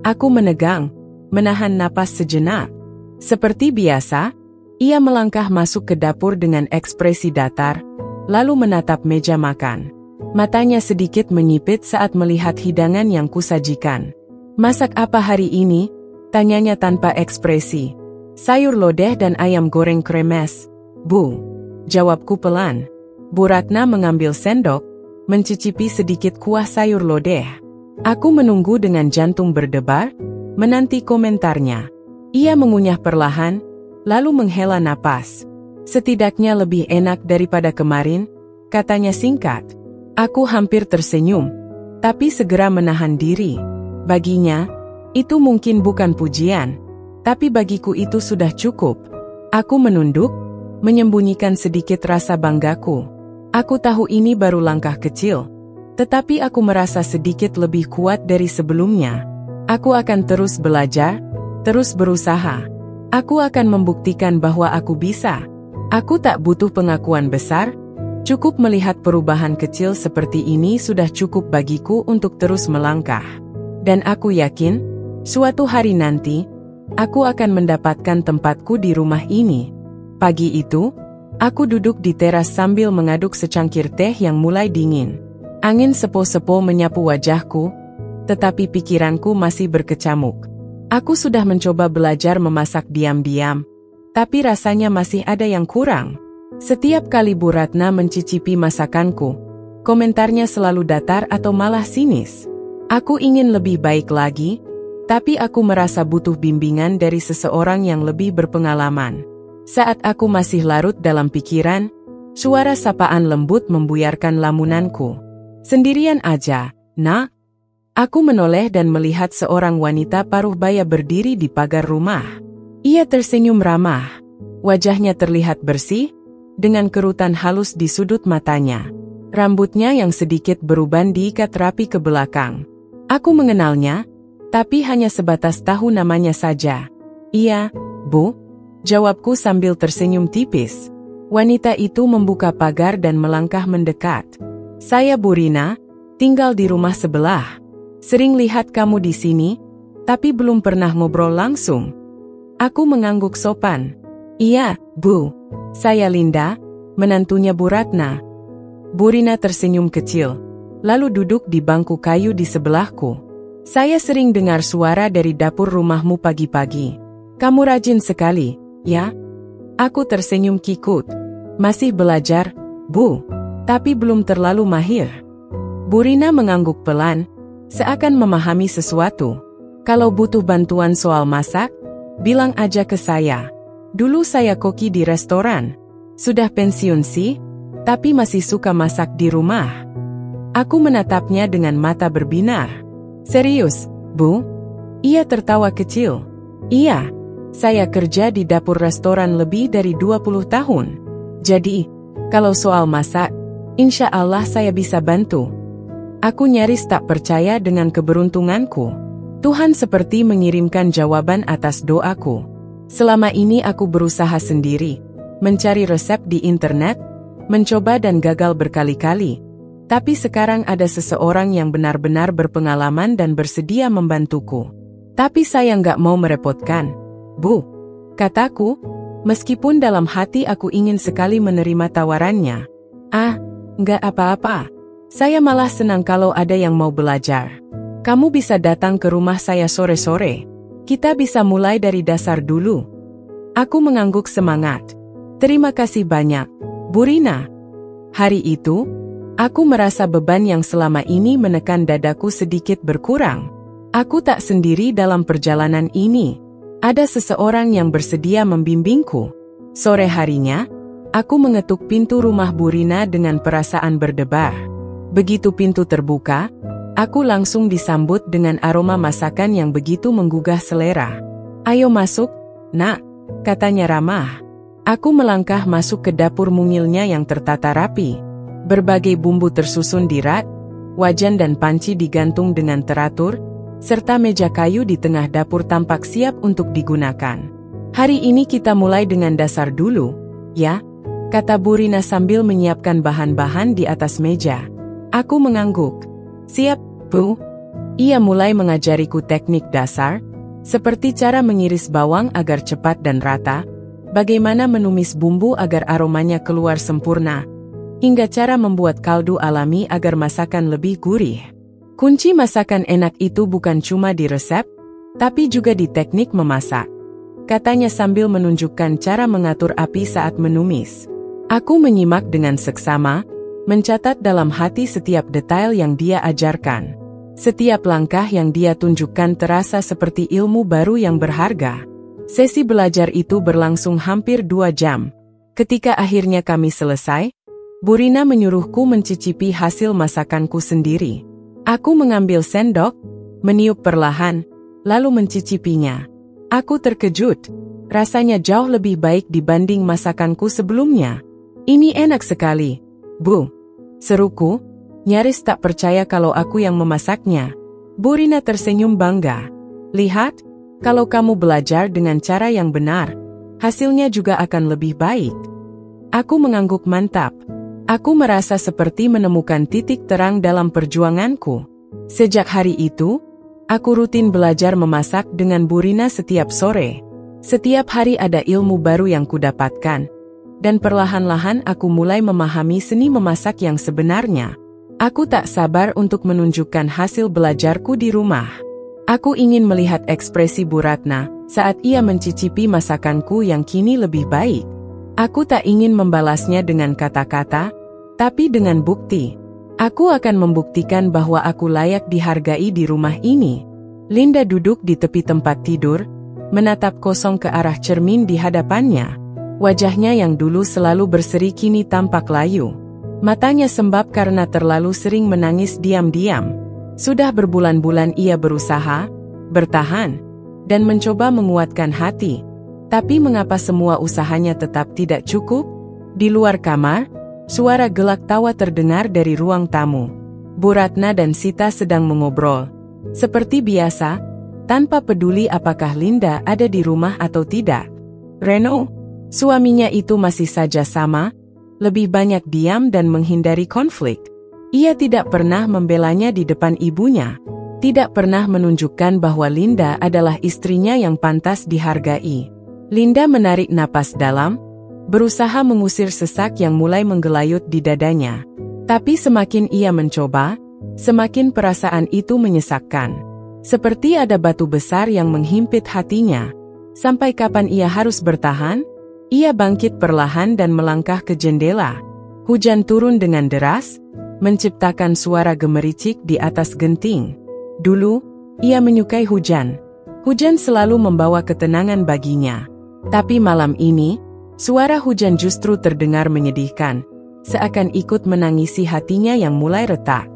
Aku menegang, menahan napas sejenak. Seperti biasa, ia melangkah masuk ke dapur dengan ekspresi datar, lalu menatap meja makan. Matanya sedikit menyipit saat melihat hidangan yang kusajikan. "Masak apa hari ini?" tanyanya tanpa ekspresi. "Sayur lodeh dan ayam goreng kremes, Bu," jawabku pelan. Bu Ratna mengambil sendok, mencicipi sedikit kuah sayur lodeh. Aku menunggu dengan jantung berdebar, menanti komentarnya. Ia mengunyah perlahan, lalu menghela napas. "Setidaknya lebih enak daripada kemarin," katanya singkat. Aku hampir tersenyum, tapi segera menahan diri. Baginya, itu mungkin bukan pujian, tapi bagiku itu sudah cukup. Aku menunduk, menyembunyikan sedikit rasa banggaku. Aku tahu ini baru langkah kecil, tetapi aku merasa sedikit lebih kuat dari sebelumnya. Aku akan terus belajar, terus berusaha. Aku akan membuktikan bahwa aku bisa. Aku tak butuh pengakuan besar, cukup melihat perubahan kecil seperti ini sudah cukup bagiku untuk terus melangkah. Dan aku yakin, suatu hari nanti, aku akan mendapatkan tempatku di rumah ini. Pagi itu, aku duduk di teras sambil mengaduk secangkir teh yang mulai dingin. Angin sepo-sepo menyapu wajahku, tetapi pikiranku masih berkecamuk. Aku sudah mencoba belajar memasak diam-diam, tapi rasanya masih ada yang kurang. Setiap kali Bu Ratna mencicipi masakanku, komentarnya selalu datar atau malah sinis. Aku ingin lebih baik lagi, tapi aku merasa butuh bimbingan dari seseorang yang lebih berpengalaman. Saat aku masih larut dalam pikiran, suara sapaan lembut membuyarkan lamunanku. "Sendirian aja, Nak?" Aku menoleh dan melihat seorang wanita paruh baya berdiri di pagar rumah. Ia tersenyum ramah. Wajahnya terlihat bersih, dengan kerutan halus di sudut matanya. Rambutnya yang sedikit beruban diikat rapi ke belakang. Aku mengenalnya, tapi hanya sebatas tahu namanya saja. "Iya, Bu," jawabku sambil tersenyum tipis. Wanita itu membuka pagar dan melangkah mendekat. "Saya Bu Rina, tinggal di rumah sebelah. Sering lihat kamu di sini, tapi belum pernah ngobrol langsung." Aku mengangguk sopan. "Iya, Bu. Saya Linda, menantunya Bu Ratna." Bu Rina tersenyum kecil, lalu duduk di bangku kayu di sebelahku. "Saya sering dengar suara dari dapur rumahmu pagi-pagi. Kamu rajin sekali, ya?" Aku tersenyum kikut. "Masih belajar, Bu, tapi belum terlalu mahir." Bu Rina mengangguk pelan, seakan memahami sesuatu. "Kalau butuh bantuan soal masak, bilang aja ke saya. Dulu saya koki di restoran. Sudah pensiun sih, tapi masih suka masak di rumah." Aku menatapnya dengan mata berbinar. "Serius, Bu?" Ia tertawa kecil. "Iya, saya kerja di dapur restoran lebih dari 20 tahun. Jadi, kalau soal masak, insya Allah saya bisa bantu." Aku nyaris tak percaya dengan keberuntunganku. Tuhan seperti mengirimkan jawaban atas doaku. Selama ini aku berusaha sendiri, mencari resep di internet, mencoba dan gagal berkali-kali. Tapi sekarang ada seseorang yang benar-benar berpengalaman dan bersedia membantuku. Tapi saya nggak mau merepotkan, Bu, kataku, meskipun dalam hati aku ingin sekali menerima tawarannya. Ah, nggak apa-apa. Saya malah senang kalau ada yang mau belajar. Kamu bisa datang ke rumah saya sore-sore. Kita bisa mulai dari dasar dulu. Aku mengangguk semangat. Terima kasih banyak, Bu Rina. Hari itu, aku merasa beban yang selama ini menekan dadaku sedikit berkurang. Aku tak sendiri dalam perjalanan ini. Ada seseorang yang bersedia membimbingku. Sore harinya, aku mengetuk pintu rumah Bu Rina dengan perasaan berdebar. Begitu pintu terbuka, aku langsung disambut dengan aroma masakan yang begitu menggugah selera. "Ayo masuk, Nak," katanya ramah. Aku melangkah masuk ke dapur mungilnya yang tertata rapi. Berbagai bumbu tersusun di rak, wajan dan panci digantung dengan teratur, serta meja kayu di tengah dapur tampak siap untuk digunakan. "Hari ini kita mulai dengan dasar dulu, ya?" kata Bu Rina sambil menyiapkan bahan-bahan di atas meja. Aku mengangguk. "Siap, Bu." Ia mulai mengajariku teknik dasar, seperti cara mengiris bawang agar cepat dan rata, bagaimana menumis bumbu agar aromanya keluar sempurna, hingga cara membuat kaldu alami agar masakan lebih gurih. Kunci masakan enak itu bukan cuma di resep, tapi juga di teknik memasak, katanya sambil menunjukkan cara mengatur api saat menumis. Aku menyimak dengan seksama, mencatat dalam hati setiap detail yang dia ajarkan. Setiap langkah yang dia tunjukkan terasa seperti ilmu baru yang berharga. Sesi belajar itu berlangsung hampir 2 jam. Ketika akhirnya kami selesai, Bu Rina menyuruhku mencicipi hasil masakanku sendiri. Aku mengambil sendok, meniup perlahan, lalu mencicipinya. Aku terkejut. Rasanya jauh lebih baik dibanding masakanku sebelumnya. "Ini enak sekali, Bu," seruku, nyaris tak percaya kalau aku yang memasaknya. Bu Rina tersenyum bangga. "Lihat, kalau kamu belajar dengan cara yang benar, hasilnya juga akan lebih baik." Aku mengangguk mantap. Aku merasa seperti menemukan titik terang dalam perjuanganku. Sejak hari itu, aku rutin belajar memasak dengan Bu Rina setiap sore. Setiap hari ada ilmu baru yang kudapatkan, dan perlahan-lahan aku mulai memahami seni memasak yang sebenarnya. Aku tak sabar untuk menunjukkan hasil belajarku di rumah. Aku ingin melihat ekspresi Bu Ratna saat ia mencicipi masakanku yang kini lebih baik. Aku tak ingin membalasnya dengan kata-kata, tapi dengan bukti. Aku akan membuktikan bahwa aku layak dihargai di rumah ini. Linda duduk di tepi tempat tidur, menatap kosong ke arah cermin di hadapannya. Wajahnya yang dulu selalu berseri kini tampak layu. Matanya sembab karena terlalu sering menangis diam-diam. Sudah berbulan-bulan ia berusaha, bertahan, dan mencoba menguatkan hati. Tapi mengapa semua usahanya tetap tidak cukup? Di luar kamar, suara gelak tawa terdengar dari ruang tamu. Bu Ratna dan Sita sedang mengobrol. Seperti biasa, tanpa peduli apakah Linda ada di rumah atau tidak. Reno, suaminya itu masih saja sama, lebih banyak diam dan menghindari konflik. Ia tidak pernah membelanya di depan ibunya. Tidak pernah menunjukkan bahwa Linda adalah istrinya yang pantas dihargai. Linda menarik napas dalam, berusaha mengusir sesak yang mulai menggelayut di dadanya. Tapi semakin ia mencoba, semakin perasaan itu menyesakkan. Seperti ada batu besar yang menghimpit hatinya. Sampai kapan ia harus bertahan? Ia bangkit perlahan dan melangkah ke jendela. Hujan turun dengan deras, menciptakan suara gemericik di atas genting. Dulu, ia menyukai hujan. Hujan selalu membawa ketenangan baginya. Tapi malam ini, suara hujan justru terdengar menyedihkan, seakan ikut menangisi hatinya yang mulai retak.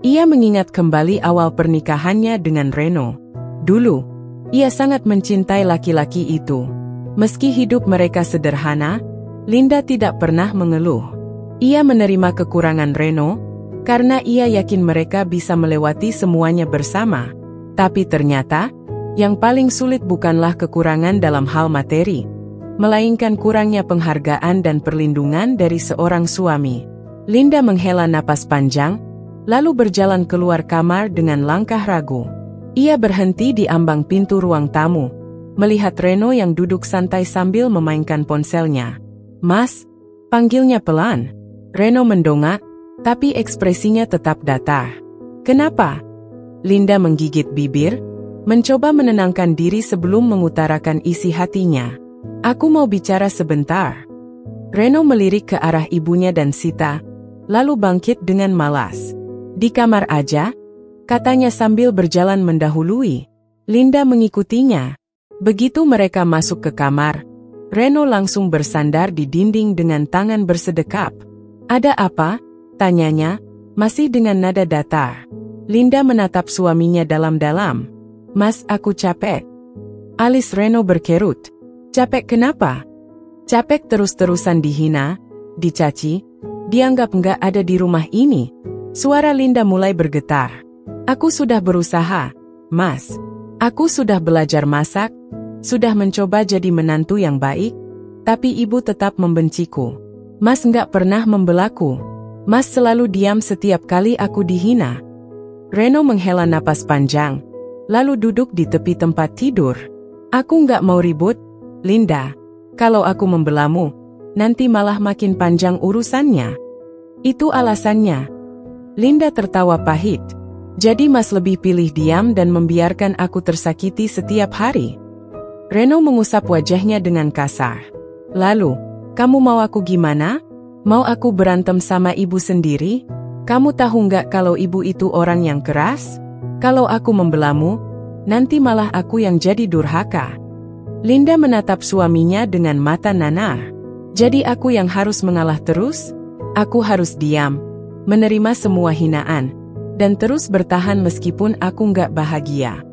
Ia mengingat kembali awal pernikahannya dengan Reno. Dulu, ia sangat mencintai laki-laki itu. Meski hidup mereka sederhana, Linda tidak pernah mengeluh. Ia menerima kekurangan Reno, karena ia yakin mereka bisa melewati semuanya bersama. Tapi ternyata, yang paling sulit bukanlah kekurangan dalam hal materi, melainkan kurangnya penghargaan dan perlindungan dari seorang suami. Linda menghela napas panjang, lalu berjalan keluar kamar dengan langkah ragu. Ia berhenti di ambang pintu ruang tamu, melihat Reno yang duduk santai sambil memainkan ponselnya. "Mas," panggilnya pelan. Reno mendongak, tapi ekspresinya tetap datar. "Kenapa?" Linda menggigit bibir, mencoba menenangkan diri sebelum mengutarakan isi hatinya. "Aku mau bicara sebentar." Reno melirik ke arah ibunya dan Sita, lalu bangkit dengan malas. "Di kamar aja," katanya sambil berjalan mendahului. Linda mengikutinya. Begitu mereka masuk ke kamar, Reno langsung bersandar di dinding dengan tangan bersedekap. "Ada apa?" tanyanya, masih dengan nada datar. Linda menatap suaminya dalam-dalam. "Mas, aku capek." Alis Reno berkerut. "Capek kenapa?" "Capek terus-terusan dihina, dicaci, dianggap nggak ada di rumah ini." Suara Linda mulai bergetar. "Aku sudah berusaha, Mas. Aku sudah belajar masak, sudah mencoba jadi menantu yang baik, tapi ibu tetap membenciku. Mas nggak pernah membelaku. Mas selalu diam setiap kali aku dihina." Reno menghela napas panjang, lalu duduk di tepi tempat tidur. "Aku nggak mau ribut, Linda. Kalau aku membelamu, nanti malah makin panjang urusannya." "Itu alasannya." Linda tertawa pahit. "Jadi Mas lebih pilih diam dan membiarkan aku tersakiti setiap hari?" Reno mengusap wajahnya dengan kasar. "Lalu, kamu mau aku gimana? Mau aku berantem sama ibu sendiri? Kamu tahu nggak kalau ibu itu orang yang keras? Kalau aku membelamu, nanti malah aku yang jadi durhaka." Linda menatap suaminya dengan mata nanar. "Jadi aku yang harus mengalah terus? Aku harus diam, menerima semua hinaan, dan terus bertahan meskipun aku nggak bahagia?"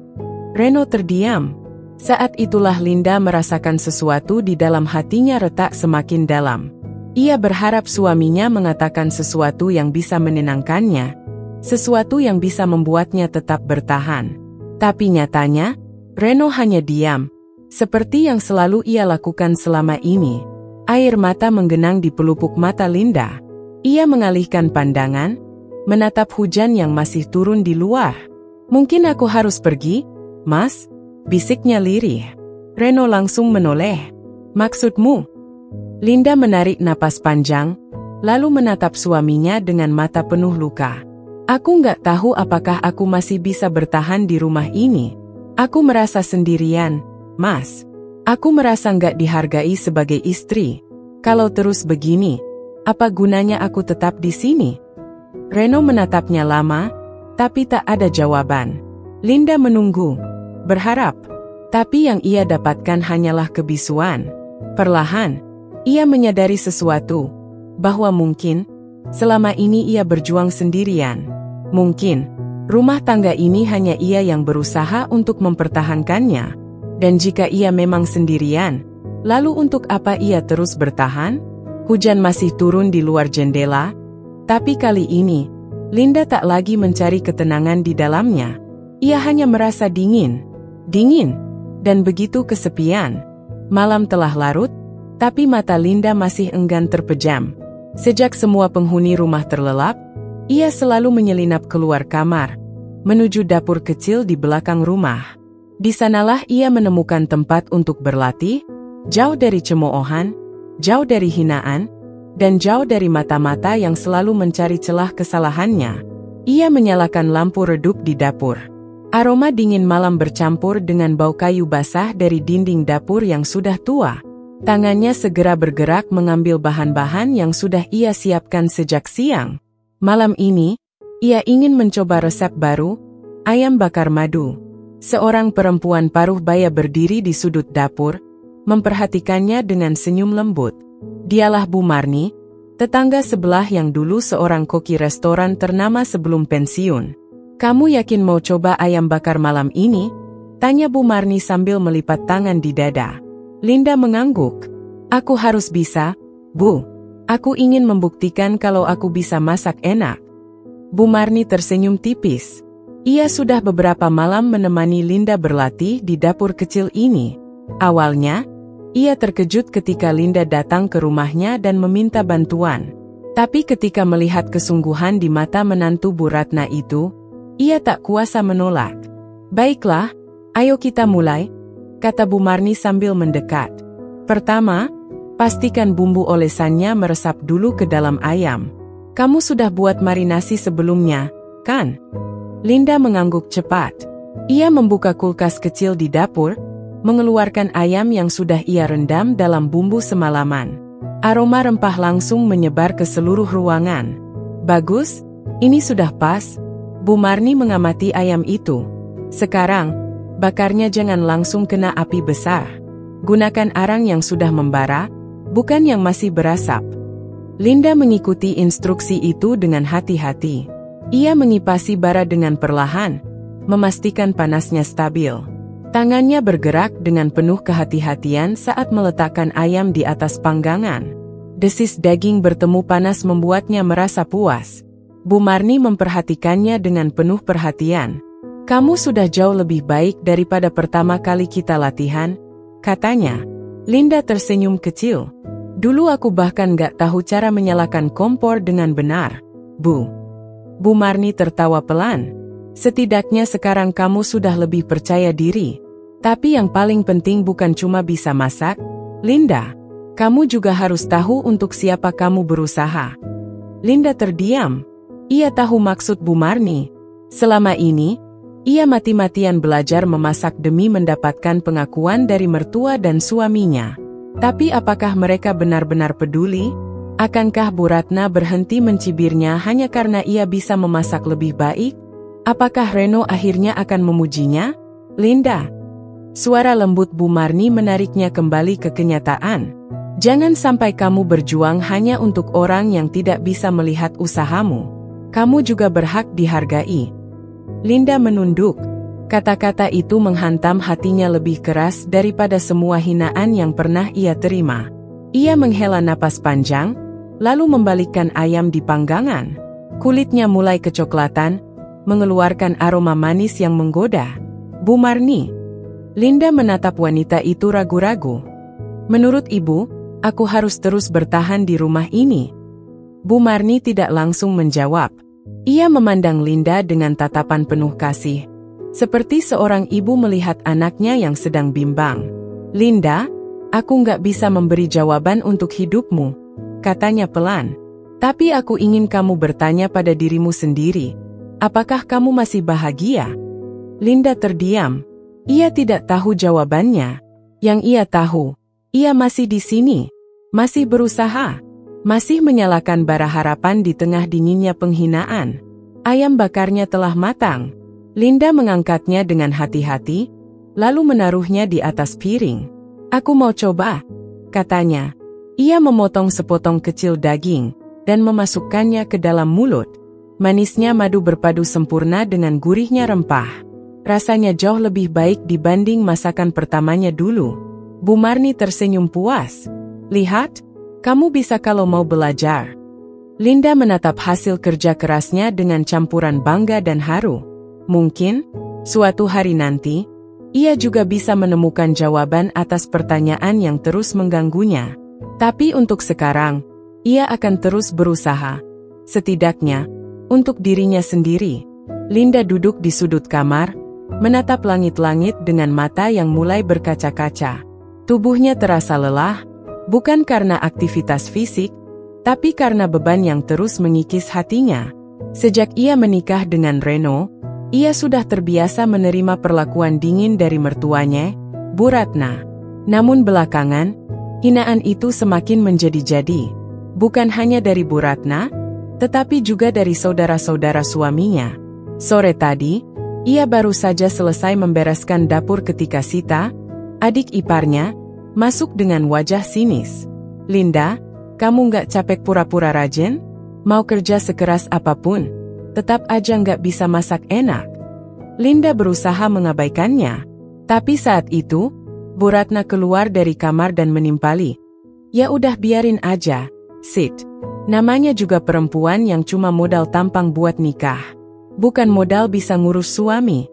Reno terdiam. Saat itulah Linda merasakan sesuatu di dalam hatinya retak semakin dalam. Ia berharap suaminya mengatakan sesuatu yang bisa menenangkannya, sesuatu yang bisa membuatnya tetap bertahan. Tapi nyatanya, Reno hanya diam, seperti yang selalu ia lakukan selama ini. Air mata menggenang di pelupuk mata Linda. Ia mengalihkan pandangan, menatap hujan yang masih turun di luar. "Mungkin aku harus pergi, Mas?" bisiknya lirih. Reno langsung menoleh. "Maksudmu?" Linda menarik napas panjang, lalu menatap suaminya dengan mata penuh luka. "Aku nggak tahu apakah aku masih bisa bertahan di rumah ini. Aku merasa sendirian, Mas. Aku merasa nggak dihargai sebagai istri. Kalau terus begini, apa gunanya aku tetap di sini?" Reno menatapnya lama, tapi tak ada jawaban. Linda menunggu, berharap, tapi yang ia dapatkan hanyalah kebisuan. Perlahan, ia menyadari sesuatu, bahwa mungkin selama ini ia berjuang sendirian. Mungkin rumah tangga ini hanya ia yang berusaha untuk mempertahankannya. Dan jika ia memang sendirian, lalu untuk apa ia terus bertahan? Hujan masih turun di luar jendela, tapi kali ini, Linda tak lagi mencari ketenangan di dalamnya. Ia hanya merasa dingin, dan begitu kesepian. Malam telah larut, tapi mata Linda masih enggan terpejam. Sejak semua penghuni rumah terlelap, ia selalu menyelinap keluar kamar, menuju dapur kecil di belakang rumah. Di sanalah ia menemukan tempat untuk berlatih, jauh dari cemoohan, jauh dari hinaan, dan jauh dari mata-mata yang selalu mencari celah kesalahannya. Ia menyalakan lampu redup di dapur. Aroma dingin malam bercampur dengan bau kayu basah dari dinding dapur yang sudah tua. Tangannya segera bergerak mengambil bahan-bahan yang sudah ia siapkan sejak siang. Malam ini, ia ingin mencoba resep baru, ayam bakar madu. Seorang perempuan paruh baya berdiri di sudut dapur, memperhatikannya dengan senyum lembut. Dialah Bu Marni, tetangga sebelah yang dulu seorang koki restoran ternama sebelum pensiun. "Kamu yakin mau coba ayam bakar malam ini?" tanya Bu Marni sambil melipat tangan di dada. Linda mengangguk. "Aku harus bisa, Bu. Aku ingin membuktikan kalau aku bisa masak enak." Bu Marni tersenyum tipis. Ia sudah beberapa malam menemani Linda berlatih di dapur kecil ini. Awalnya, ia terkejut ketika Linda datang ke rumahnya dan meminta bantuan. Tapi ketika melihat kesungguhan di mata menantu Bu Ratna itu, ia tak kuasa menolak. Baiklah, ayo kita mulai, kata Bu Marni sambil mendekat. Pertama, pastikan bumbu olesannya meresap dulu ke dalam ayam. Kamu sudah buat marinasi sebelumnya, kan? Linda mengangguk cepat. Ia membuka kulkas kecil di dapur, mengeluarkan ayam yang sudah ia rendam dalam bumbu semalaman. Aroma rempah langsung menyebar ke seluruh ruangan. Bagus, ini sudah pas. Bu Marni mengamati ayam itu. Sekarang, bakarnya jangan langsung kena api besar. Gunakan arang yang sudah membara, bukan yang masih berasap. Linda mengikuti instruksi itu dengan hati-hati. Ia mengipasi bara dengan perlahan, memastikan panasnya stabil. Tangannya bergerak dengan penuh kehati-hatian saat meletakkan ayam di atas panggangan. Desis daging bertemu panas membuatnya merasa puas. Bu Marni memperhatikannya dengan penuh perhatian. Kamu sudah jauh lebih baik daripada pertama kali kita latihan, katanya. Linda tersenyum kecil. Dulu aku bahkan gak tahu cara menyalakan kompor dengan benar, Bu. Bu Marni tertawa pelan. Setidaknya sekarang kamu sudah lebih percaya diri. Tapi yang paling penting bukan cuma bisa masak, Linda. Kamu juga harus tahu untuk siapa kamu berusaha. Linda terdiam. Ia tahu maksud Bu Marni. Selama ini, ia mati-matian belajar memasak demi mendapatkan pengakuan dari mertua dan suaminya. Tapi apakah mereka benar-benar peduli? Akankah Bu Ratna berhenti mencibirnya hanya karena ia bisa memasak lebih baik? Apakah Reno akhirnya akan memujinya? Linda. Suara lembut Bu Marni menariknya kembali ke kenyataan. Jangan sampai kamu berjuang hanya untuk orang yang tidak bisa melihat usahamu. Kamu juga berhak dihargai. Linda menunduk. Kata-kata itu menghantam hatinya lebih keras daripada semua hinaan yang pernah ia terima. Ia menghela napas panjang, lalu membalikkan ayam di panggangan. Kulitnya mulai kecoklatan, mengeluarkan aroma manis yang menggoda. Bu Marni. Linda menatap wanita itu ragu-ragu. Menurut ibu, aku harus terus bertahan di rumah ini. Bu Marni tidak langsung menjawab. Ia memandang Linda dengan tatapan penuh kasih. Seperti seorang ibu melihat anaknya yang sedang bimbang. Linda, aku nggak bisa memberi jawaban untuk hidupmu, katanya pelan. Tapi aku ingin kamu bertanya pada dirimu sendiri. Apakah kamu masih bahagia? Linda terdiam. Ia tidak tahu jawabannya. Yang ia tahu, ia masih di sini. Masih berusaha. Masih menyalakan bara harapan di tengah dinginnya penghinaan. Ayam bakarnya telah matang. Linda mengangkatnya dengan hati-hati, lalu menaruhnya di atas piring. Aku mau coba, katanya. Ia memotong sepotong kecil daging, dan memasukkannya ke dalam mulut. Manisnya madu berpadu sempurna dengan gurihnya rempah. Rasanya jauh lebih baik dibanding masakan pertamanya dulu. Bu Marni tersenyum puas. Lihat, kamu bisa kalau mau belajar. Linda menatap hasil kerja kerasnya dengan campuran bangga dan haru. Mungkin, suatu hari nanti, ia juga bisa menemukan jawaban atas pertanyaan yang terus mengganggunya. Tapi untuk sekarang, ia akan terus berusaha. Setidaknya, untuk dirinya sendiri. Linda duduk di sudut kamar, menatap langit-langit dengan mata yang mulai berkaca-kaca. Tubuhnya terasa lelah, bukan karena aktivitas fisik, tapi karena beban yang terus mengikis hatinya. Sejak ia menikah dengan Reno, ia sudah terbiasa menerima perlakuan dingin dari mertuanya, Bu Ratna. Namun belakangan, hinaan itu semakin menjadi-jadi. Bukan hanya dari Bu Ratna, tetapi juga dari saudara-saudara suaminya. Sore tadi, ia baru saja selesai membereskan dapur ketika Sita, adik iparnya, masuk dengan wajah sinis. Linda, kamu nggak capek pura-pura rajin? Mau kerja sekeras apapun, tetap aja nggak bisa masak enak. Linda berusaha mengabaikannya. Tapi saat itu, Bu Ratna keluar dari kamar dan menimpali. Ya udah biarin aja, Sit. Namanya juga perempuan yang cuma modal tampang buat nikah. Bukan modal bisa ngurus suami.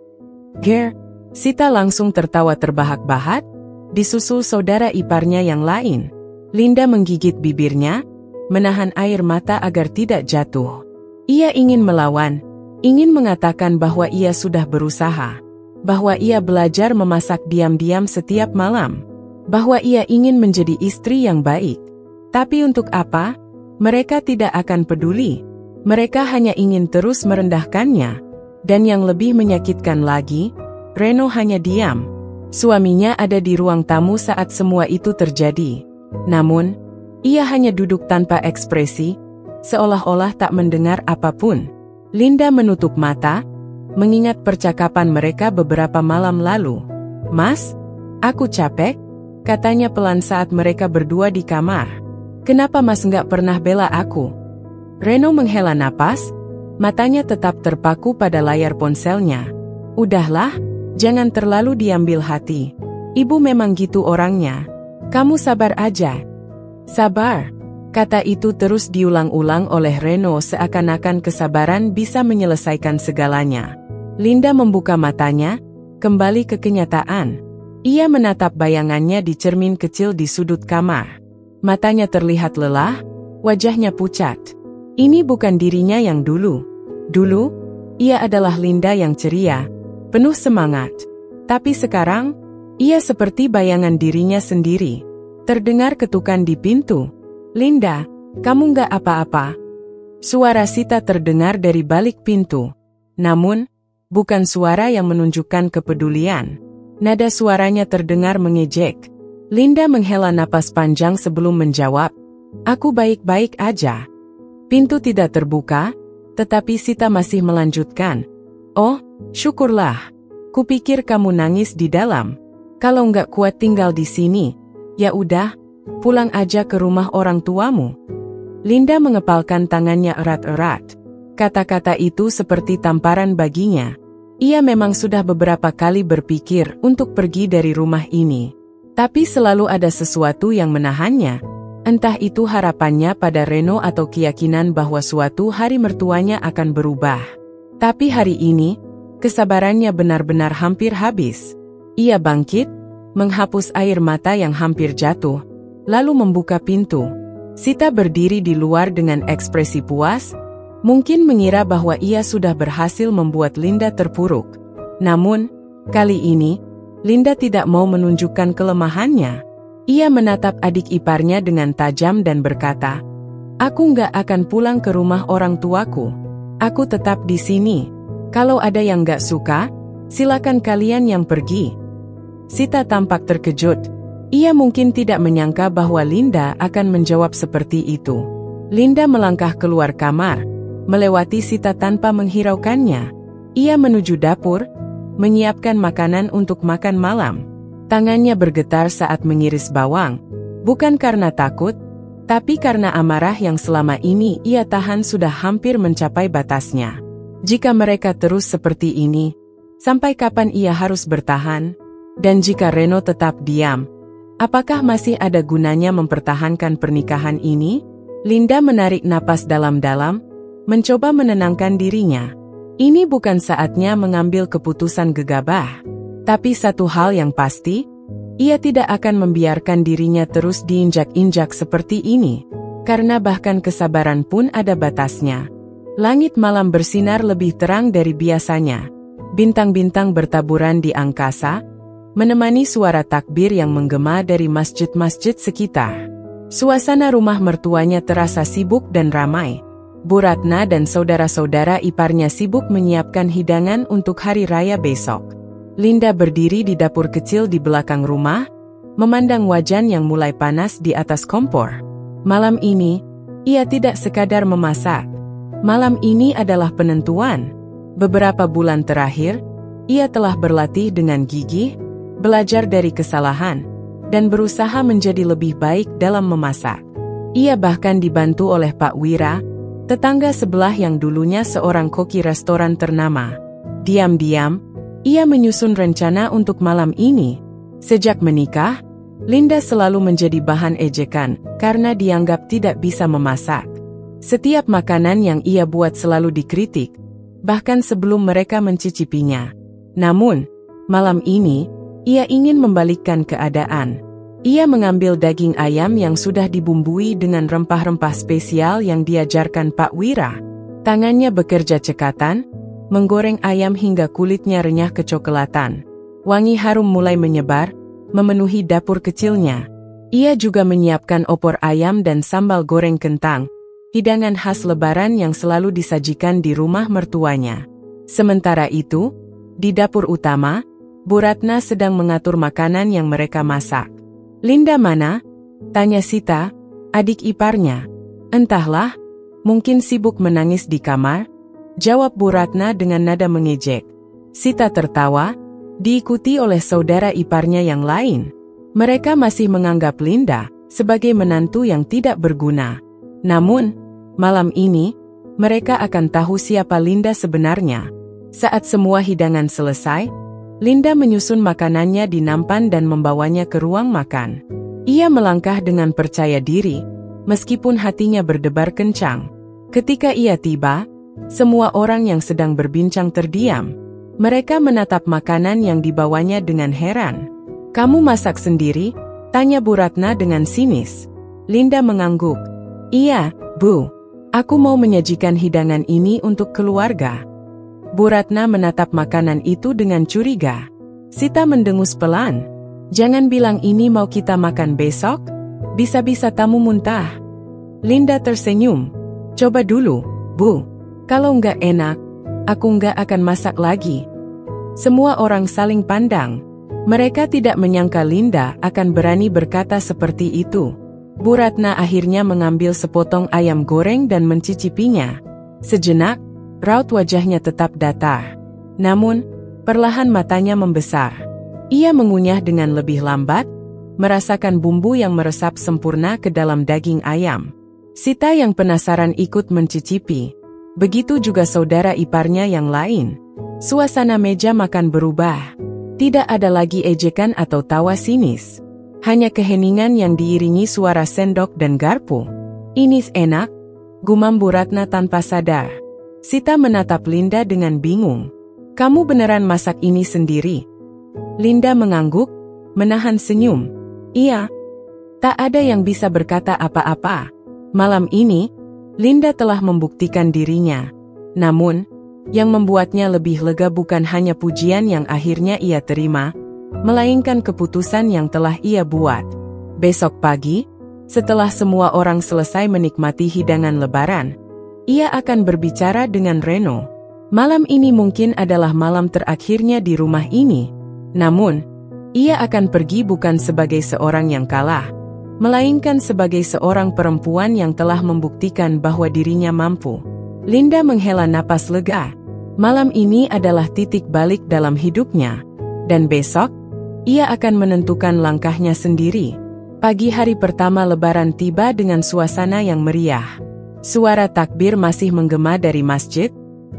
Ger, Sita langsung tertawa terbahak-bahak, disusul saudara iparnya yang lain. Linda menggigit bibirnya, menahan air mata agar tidak jatuh. Ia ingin melawan, ingin mengatakan bahwa ia sudah berusaha. bahwa ia belajar memasak diam-diam setiap malam, bahwa ia ingin menjadi istri yang baik. Tapi untuk apa? Mereka tidak akan peduli. Mereka hanya ingin terus merendahkannya. Dan yang lebih menyakitkan lagi, Reno hanya diam. Suaminya ada di ruang tamu saat semua itu terjadi. Namun, ia hanya duduk tanpa ekspresi, seolah-olah tak mendengar apapun. Linda menutup mata, mengingat percakapan mereka beberapa malam lalu. "Mas, aku capek," katanya pelan saat mereka berdua di kamar. "Kenapa Mas nggak pernah bela aku?" Reno menghela napas, matanya tetap terpaku pada layar ponselnya. "Udahlah, jangan terlalu diambil hati. Ibu memang gitu orangnya. Kamu sabar aja." "Sabar." Kata itu terus diulang-ulang oleh Reno seakan-akan kesabaran bisa menyelesaikan segalanya. Linda membuka matanya, kembali ke kenyataan. Ia menatap bayangannya di cermin kecil di sudut kamar. Matanya terlihat lelah, wajahnya pucat. Ini bukan dirinya yang dulu. Dulu, ia adalah Linda yang ceria, penuh semangat. Tapi sekarang, ia seperti bayangan dirinya sendiri. Terdengar ketukan di pintu. "Linda, kamu nggak apa-apa?" Suara Sita terdengar dari balik pintu. Namun, bukan suara yang menunjukkan kepedulian. Nada suaranya terdengar mengejek. Linda menghela napas panjang sebelum menjawab, "Aku baik-baik aja." Pintu tidak terbuka, tetapi Sita masih melanjutkan, "Oh, syukurlah. Kupikir kamu nangis di dalam. Kalau nggak kuat tinggal di sini, ya udah, pulang aja ke rumah orang tuamu." Linda mengepalkan tangannya erat-erat. Kata-kata itu seperti tamparan baginya. Ia memang sudah beberapa kali berpikir untuk pergi dari rumah ini. Tapi selalu ada sesuatu yang menahannya. Entah itu harapannya pada Reno atau keyakinan bahwa suatu hari mertuanya akan berubah. Tapi hari ini, kesabarannya benar-benar hampir habis. Ia bangkit, menghapus air mata yang hampir jatuh, lalu membuka pintu. Sita berdiri di luar dengan ekspresi puas, mungkin mengira bahwa ia sudah berhasil membuat Linda terpuruk. Namun, kali ini, Linda tidak mau menunjukkan kelemahannya. Ia menatap adik iparnya dengan tajam dan berkata, "Aku nggak akan pulang ke rumah orang tuaku. Aku tetap di sini. Kalau ada yang nggak suka, silakan kalian yang pergi." Sita tampak terkejut. Ia mungkin tidak menyangka bahwa Linda akan menjawab seperti itu. Linda melangkah keluar kamar, melewati Sita tanpa menghiraukannya. Ia menuju dapur, menyiapkan makanan untuk makan malam. Tangannya bergetar saat mengiris bawang, bukan karena takut, tapi karena amarah yang selama ini ia tahan sudah hampir mencapai batasnya. Jika mereka terus seperti ini, sampai kapan ia harus bertahan? Dan jika Reno tetap diam, apakah masih ada gunanya mempertahankan pernikahan ini? Linda menarik napas dalam-dalam, mencoba menenangkan dirinya. Ini bukan saatnya mengambil keputusan gegabah. Tapi satu hal yang pasti, ia tidak akan membiarkan dirinya terus diinjak-injak seperti ini. Karena bahkan kesabaran pun ada batasnya. Langit malam bersinar lebih terang dari biasanya. Bintang-bintang bertaburan di angkasa, menemani suara takbir yang menggema dari masjid-masjid sekitar. Suasana rumah mertuanya terasa sibuk dan ramai. Bu Ratna dan saudara-saudara iparnya sibuk menyiapkan hidangan untuk hari raya besok. Linda berdiri di dapur kecil di belakang rumah, memandang wajan yang mulai panas di atas kompor. Malam ini, ia tidak sekadar memasak. Malam ini adalah penentuan. Beberapa bulan terakhir, ia telah berlatih dengan gigih, belajar dari kesalahan, dan berusaha menjadi lebih baik dalam memasak. Ia bahkan dibantu oleh Pak Wira, tetangga sebelah yang dulunya seorang koki restoran ternama. Diam-diam, ia menyusun rencana untuk malam ini. Sejak menikah, Linda selalu menjadi bahan ejekan karena dianggap tidak bisa memasak. Setiap makanan yang ia buat selalu dikritik, bahkan sebelum mereka mencicipinya. Namun, malam ini, ia ingin membalikkan keadaan. Ia mengambil daging ayam yang sudah dibumbui dengan rempah-rempah spesial yang diajarkan Pak Wira. Tangannya bekerja cekatan, menggoreng ayam hingga kulitnya renyah kecoklatan. Wangi harum mulai menyebar, memenuhi dapur kecilnya. Ia juga menyiapkan opor ayam dan sambal goreng kentang, hidangan khas Lebaran yang selalu disajikan di rumah mertuanya. Sementara itu, di dapur utama, Bu Ratna sedang mengatur makanan yang mereka masak. "Linda mana?" tanya Sita, adik iparnya. "Entahlah, mungkin sibuk menangis di kamar," jawab Bu Ratna dengan nada mengejek. Sita tertawa, diikuti oleh saudara iparnya yang lain. Mereka masih menganggap Linda sebagai menantu yang tidak berguna. Namun, malam ini, mereka akan tahu siapa Linda sebenarnya. Saat semua hidangan selesai, Linda menyusun makanannya di nampan dan membawanya ke ruang makan. Ia melangkah dengan percaya diri, meskipun hatinya berdebar kencang. Ketika ia tiba, semua orang yang sedang berbincang terdiam. Mereka menatap makanan yang dibawanya dengan heran. "Kamu masak sendiri?" tanya Bu Ratna dengan sinis. Linda mengangguk. "Iya, Bu. Aku mau menyajikan hidangan ini untuk keluarga." Bu Ratna menatap makanan itu dengan curiga. Sita mendengus pelan. "Jangan bilang ini mau kita makan besok? Bisa-bisa tamu muntah." Linda tersenyum. "Coba dulu, Bu. Kalau nggak enak, aku nggak akan masak lagi." Semua orang saling pandang. Mereka tidak menyangka Linda akan berani berkata seperti itu. Bu Ratna akhirnya mengambil sepotong ayam goreng dan mencicipinya. Sejenak, raut wajahnya tetap datar. Namun, perlahan matanya membesar. Ia mengunyah dengan lebih lambat, merasakan bumbu yang meresap sempurna ke dalam daging ayam. Sita yang penasaran ikut mencicipi. Begitu juga saudara iparnya yang lain. Suasana meja makan berubah. Tidak ada lagi ejekan atau tawa sinis. Hanya keheningan yang diiringi suara sendok dan garpu. "Ini enak," gumam Bu Ratna tanpa sadar. Sita menatap Linda dengan bingung. "Kamu beneran masak ini sendiri?" Linda mengangguk, menahan senyum. "Iya." Tak ada yang bisa berkata apa-apa. Malam ini, Linda telah membuktikan dirinya. Namun, yang membuatnya lebih lega bukan hanya pujian yang akhirnya ia terima, melainkan keputusan yang telah ia buat. Besok pagi, setelah semua orang selesai menikmati hidangan Lebaran, ia akan berbicara dengan Reno. Malam ini mungkin adalah malam terakhirnya di rumah ini. Namun, ia akan pergi bukan sebagai seorang yang kalah, melainkan sebagai seorang perempuan yang telah membuktikan bahwa dirinya mampu. Linda menghela napas lega. Malam ini adalah titik balik dalam hidupnya. Dan besok, ia akan menentukan langkahnya sendiri. Pagi hari pertama Lebaran tiba dengan suasana yang meriah. Suara takbir masih menggema dari masjid,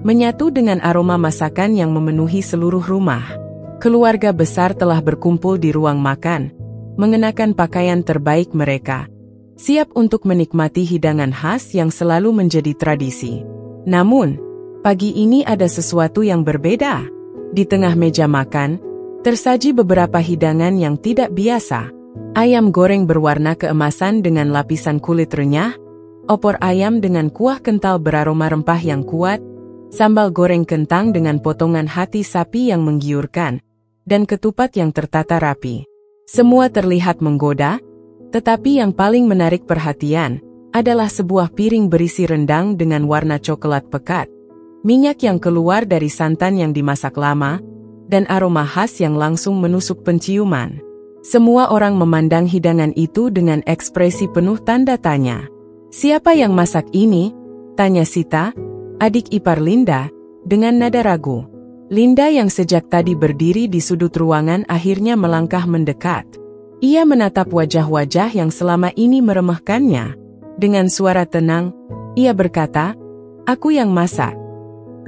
menyatu dengan aroma masakan yang memenuhi seluruh rumah. Keluarga besar telah berkumpul di ruang makan, mengenakan pakaian terbaik mereka, siap untuk menikmati hidangan khas yang selalu menjadi tradisi. Namun, pagi ini ada sesuatu yang berbeda. Di tengah meja makan, tersaji beberapa hidangan yang tidak biasa. Ayam goreng berwarna keemasan dengan lapisan kulit renyah, opor ayam dengan kuah kental beraroma rempah yang kuat, sambal goreng kentang dengan potongan hati sapi yang menggiurkan, dan ketupat yang tertata rapi. Semua terlihat menggoda, tetapi yang paling menarik perhatian adalah sebuah piring berisi rendang dengan warna coklat pekat, minyak yang keluar dari santan yang dimasak lama, dan aroma khas yang langsung menusuk penciuman. Semua orang memandang hidangan itu dengan ekspresi penuh tanda tanya. "Siapa yang masak ini?" tanya Sita, adik ipar Linda, dengan nada ragu. Linda yang sejak tadi berdiri di sudut ruangan akhirnya melangkah mendekat. Ia menatap wajah-wajah yang selama ini meremehkannya. Dengan suara tenang, ia berkata, "Aku yang masak."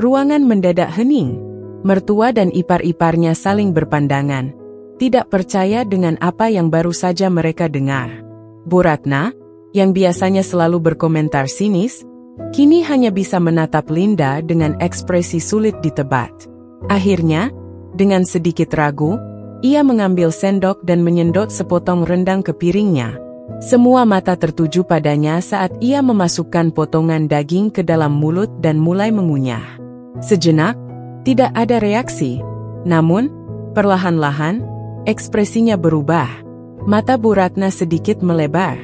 Ruangan mendadak hening. Mertua dan ipar-iparnya saling berpandangan, tidak percaya dengan apa yang baru saja mereka dengar. Bu Ratna, yang biasanya selalu berkomentar sinis, kini hanya bisa menatap Linda dengan ekspresi sulit ditebak. Akhirnya, dengan sedikit ragu, ia mengambil sendok dan menyendot sepotong rendang ke piringnya. Semua mata tertuju padanya saat ia memasukkan potongan daging ke dalam mulut dan mulai mengunyah. Sejenak, Tidak ada reaksi. Namun, perlahan-lahan, ekspresinya berubah. Mata Bu Ratna sedikit melebar.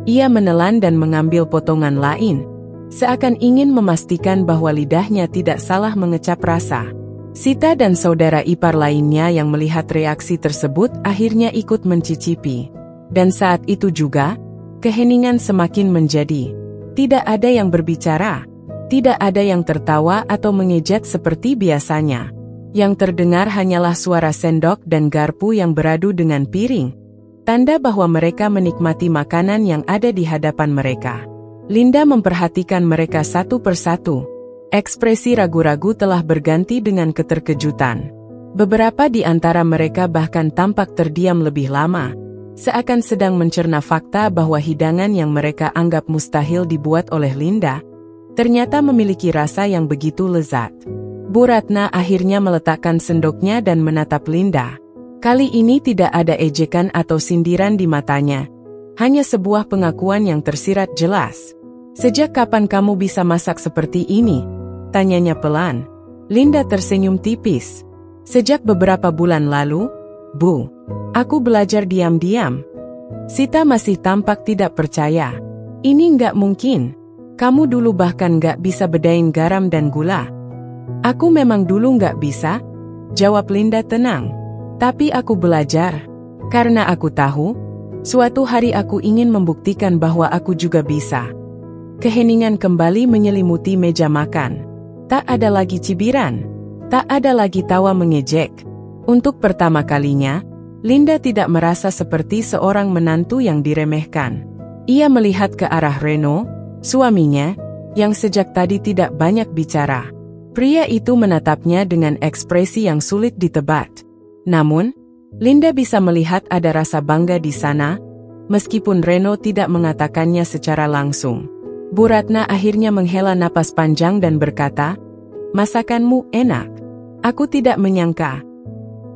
Ia menelan dan mengambil potongan lain, seakan ingin memastikan bahwa lidahnya tidak salah mengecap rasa. Sita dan saudara ipar lainnya yang melihat reaksi tersebut akhirnya ikut mencicipi. Dan saat itu juga, keheningan semakin menjadi. Tidak ada yang berbicara. Tidak ada yang tertawa atau mengejek seperti biasanya. Yang terdengar hanyalah suara sendok dan garpu yang beradu dengan piring. Tanda bahwa mereka menikmati makanan yang ada di hadapan mereka. Linda memperhatikan mereka satu persatu. Ekspresi ragu-ragu telah berganti dengan keterkejutan. Beberapa di antara mereka bahkan tampak terdiam lebih lama, seakan sedang mencerna fakta bahwa hidangan yang mereka anggap mustahil dibuat oleh Linda, ternyata memiliki rasa yang begitu lezat. Bu Ratna akhirnya meletakkan sendoknya dan menatap Linda. Kali ini tidak ada ejekan atau sindiran di matanya, hanya sebuah pengakuan yang tersirat jelas. "Sejak kapan kamu bisa masak seperti ini?" tanyanya pelan. Linda tersenyum tipis. "Sejak beberapa bulan lalu, Bu. Aku belajar diam-diam." Sita masih tampak tidak percaya. "Ini nggak mungkin. Kamu dulu bahkan nggak bisa bedain garam dan gula." "Aku memang dulu nggak bisa," jawab Linda tenang. "Tapi aku belajar. Karena aku tahu, suatu hari aku ingin membuktikan bahwa aku juga bisa." Keheningan kembali menyelimuti meja makan. Tak ada lagi cibiran. Tak ada lagi tawa mengejek. Untuk pertama kalinya, Linda tidak merasa seperti seorang menantu yang diremehkan. Ia melihat ke arah Reno, suaminya, yang sejak tadi tidak banyak bicara. Pria itu menatapnya dengan ekspresi yang sulit ditebak. Namun, Linda bisa melihat ada rasa bangga di sana, meskipun Reno tidak mengatakannya secara langsung. Bu Ratna akhirnya menghela napas panjang dan berkata, "Masakanmu enak. Aku tidak menyangka."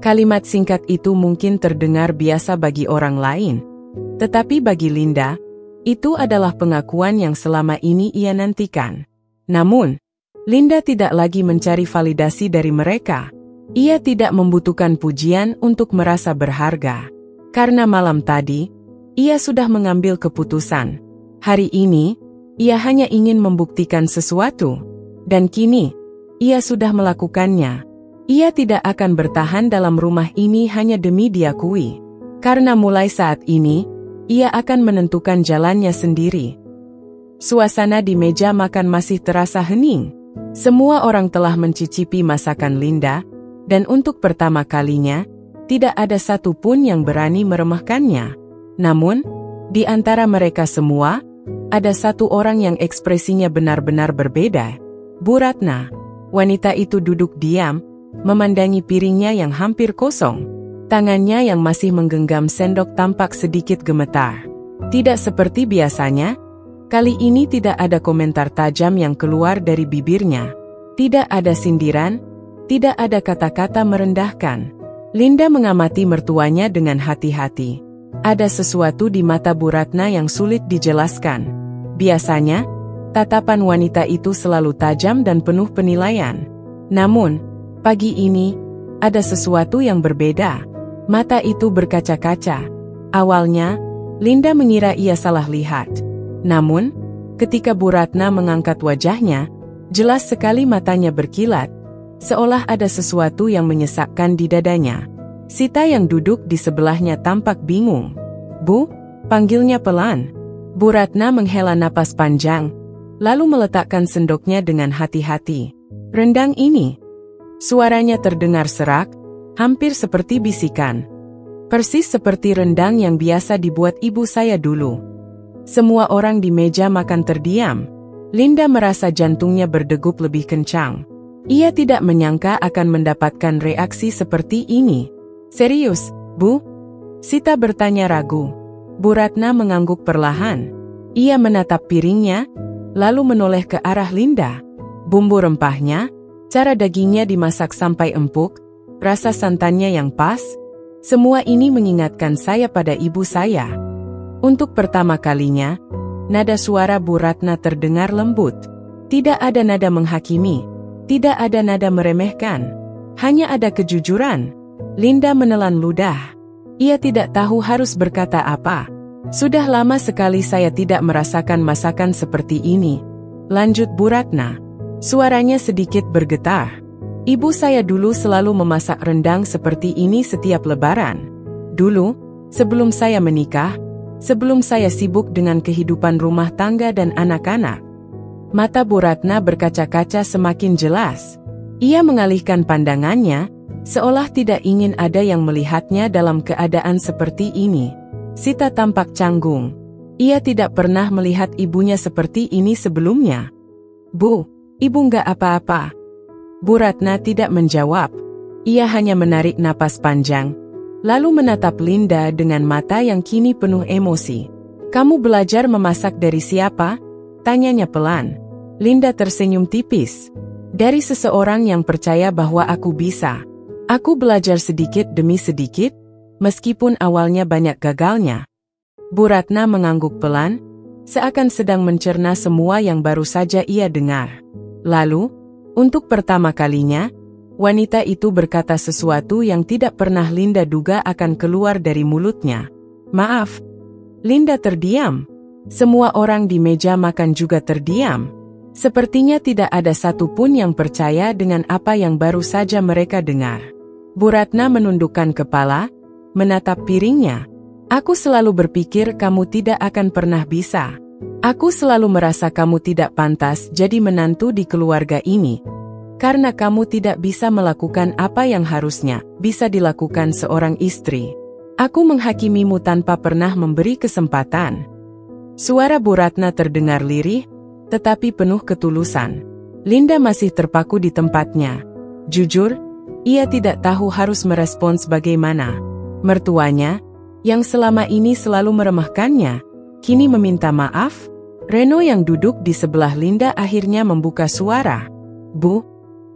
Kalimat singkat itu mungkin terdengar biasa bagi orang lain. Tetapi bagi Linda, itu adalah pengakuan yang selama ini ia nantikan. Namun, Linda tidak lagi mencari validasi dari mereka. Ia tidak membutuhkan pujian untuk merasa berharga. Karena malam tadi, ia sudah mengambil keputusan. Hari ini, ia hanya ingin membuktikan sesuatu. Dan kini, ia sudah melakukannya. Ia tidak akan bertahan dalam rumah ini hanya demi diakui. Karena mulai saat ini, ia akan menentukan jalannya sendiri. Suasana di meja makan masih terasa hening. Semua orang telah mencicipi masakan Linda, dan untuk pertama kalinya, tidak ada satupun yang berani meremehkannya. Namun, di antara mereka semua, ada satu orang yang ekspresinya benar-benar berbeda. Bu Ratna. Wanita itu duduk diam, memandangi piringnya yang hampir kosong. Tangannya yang masih menggenggam sendok tampak sedikit gemetar. Tidak seperti biasanya, kali ini tidak ada komentar tajam yang keluar dari bibirnya. Tidak ada sindiran, tidak ada kata-kata merendahkan. Linda mengamati mertuanya dengan hati-hati. Ada sesuatu di mata Bu Ratna yang sulit dijelaskan. Biasanya, tatapan wanita itu selalu tajam dan penuh penilaian. Namun, pagi ini, ada sesuatu yang berbeda. Mata itu berkaca-kaca. Awalnya, Linda mengira ia salah lihat. Namun, ketika Bu Ratna mengangkat wajahnya, jelas sekali matanya berkilat, seolah ada sesuatu yang menyesakkan di dadanya. Sita yang duduk di sebelahnya tampak bingung. "Bu," panggilnya pelan. Bu Ratna menghela napas panjang, lalu meletakkan sendoknya dengan hati-hati. "Rendang ini." Suaranya terdengar serak, hampir seperti bisikan. "Persis seperti rendang yang biasa dibuat ibu saya dulu." Semua orang di meja makan terdiam. Linda merasa jantungnya berdegup lebih kencang. Ia tidak menyangka akan mendapatkan reaksi seperti ini. "Serius, Bu?" Sita bertanya ragu. Bu Ratna mengangguk perlahan. Ia menatap piringnya, lalu menoleh ke arah Linda. Bumbu rempahnya, cara dagingnya dimasak sampai empuk, rasa santannya yang pas, semua ini mengingatkan saya pada ibu saya. Untuk pertama kalinya, nada suara Bu Ratna terdengar lembut. Tidak ada nada menghakimi, Tidak ada nada meremehkan. Hanya ada kejujuran. Linda menelan ludah. Ia tidak tahu harus berkata apa. Sudah lama sekali saya tidak merasakan masakan seperti ini. Lanjut Bu Ratna. Suaranya sedikit bergetar. Ibu saya dulu selalu memasak rendang seperti ini setiap lebaran. Dulu, sebelum saya menikah, sebelum saya sibuk dengan kehidupan rumah tangga dan anak-anak. Mata Bu Ratna berkaca-kaca semakin jelas. Ia mengalihkan pandangannya, seolah tidak ingin ada yang melihatnya dalam keadaan seperti ini. Sita tampak canggung. Ia tidak pernah melihat ibunya seperti ini sebelumnya. Bu, ibu nggak apa-apa. Bu Ratna tidak menjawab. Ia hanya menarik napas panjang, lalu menatap Linda dengan mata yang kini penuh emosi. Kamu belajar memasak dari siapa? Tanyanya pelan. Linda tersenyum tipis. Dari seseorang yang percaya bahwa aku bisa. Aku belajar sedikit demi sedikit, meskipun awalnya banyak gagalnya. Bu Ratna mengangguk pelan, seakan sedang mencerna semua yang baru saja ia dengar. Lalu, untuk pertama kalinya, wanita itu berkata sesuatu yang tidak pernah Linda duga akan keluar dari mulutnya. Maaf. Linda terdiam. Semua orang di meja makan juga terdiam. Sepertinya tidak ada satupun yang percaya dengan apa yang baru saja mereka dengar. Bu Ratna menundukkan kepala, menatap piringnya. Aku selalu berpikir kamu tidak akan pernah bisa. Aku selalu merasa kamu tidak pantas jadi menantu di keluarga ini. Karena kamu tidak bisa melakukan apa yang harusnya bisa dilakukan seorang istri. Aku menghakimimu tanpa pernah memberi kesempatan. Suara Bu Ratna terdengar lirih, tetapi penuh ketulusan. Linda masih terpaku di tempatnya. Jujur, ia tidak tahu harus merespons bagaimana. Mertuanya, yang selama ini selalu meremehkannya, kini meminta maaf. Reno yang duduk di sebelah Linda akhirnya membuka suara. Bu,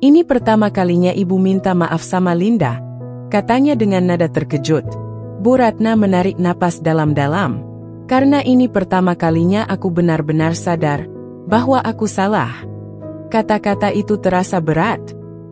ini pertama kalinya ibu minta maaf sama Linda, katanya dengan nada terkejut. Bu Ratna menarik napas dalam-dalam. Karena ini pertama kalinya aku benar-benar sadar bahwa aku salah. Kata-kata itu terasa berat,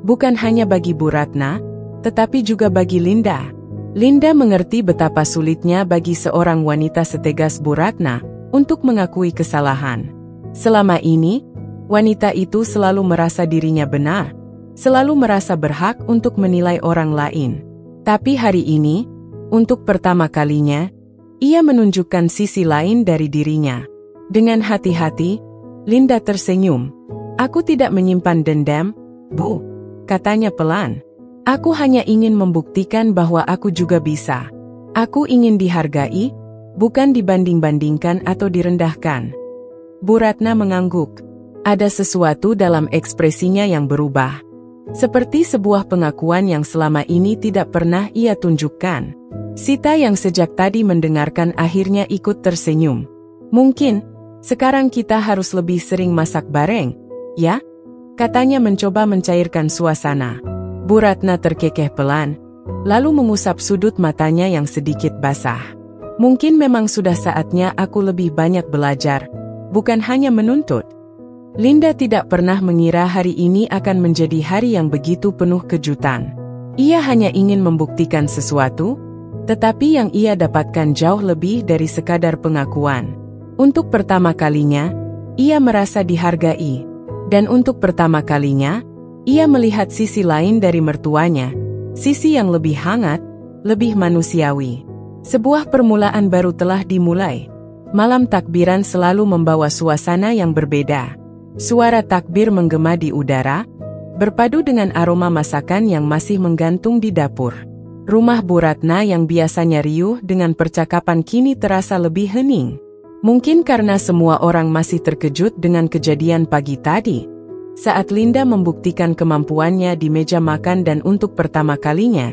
bukan hanya bagi Bu Ratna, tetapi juga bagi Linda. Linda mengerti betapa sulitnya bagi seorang wanita setegas Bu Ratna untuk mengakui kesalahan. Selama ini, wanita itu selalu merasa dirinya benar, selalu merasa berhak untuk menilai orang lain. Tapi hari ini, untuk pertama kalinya, ia menunjukkan sisi lain dari dirinya. Dengan hati-hati, Linda tersenyum. Aku tidak menyimpan dendam, Bu, katanya pelan. Aku hanya ingin membuktikan bahwa aku juga bisa. Aku ingin dihargai, bukan dibanding-bandingkan atau direndahkan. Bu Ratna mengangguk. Ada sesuatu dalam ekspresinya yang berubah. Seperti sebuah pengakuan yang selama ini tidak pernah ia tunjukkan. Sita yang sejak tadi mendengarkan akhirnya ikut tersenyum. Mungkin, sekarang kita harus lebih sering masak bareng, ya? Katanya mencoba mencairkan suasana. Bu Ratna terkekeh pelan, lalu mengusap sudut matanya yang sedikit basah. Mungkin memang sudah saatnya aku lebih banyak belajar, bukan hanya menuntut. Linda tidak pernah mengira hari ini akan menjadi hari yang begitu penuh kejutan. Ia hanya ingin membuktikan sesuatu, tetapi yang ia dapatkan jauh lebih dari sekadar pengakuan. Untuk pertama kalinya, ia merasa dihargai. Dan untuk pertama kalinya, ia melihat sisi lain dari mertuanya, sisi yang lebih hangat, lebih manusiawi. Sebuah permulaan baru telah dimulai. Malam takbiran selalu membawa suasana yang berbeda. Suara takbir menggema di udara, berpadu dengan aroma masakan yang masih menggantung di dapur. Rumah Bu Ratna yang biasanya riuh dengan percakapan kini terasa lebih hening. Mungkin karena semua orang masih terkejut dengan kejadian pagi tadi. Saat Linda membuktikan kemampuannya di meja makan dan untuk pertama kalinya,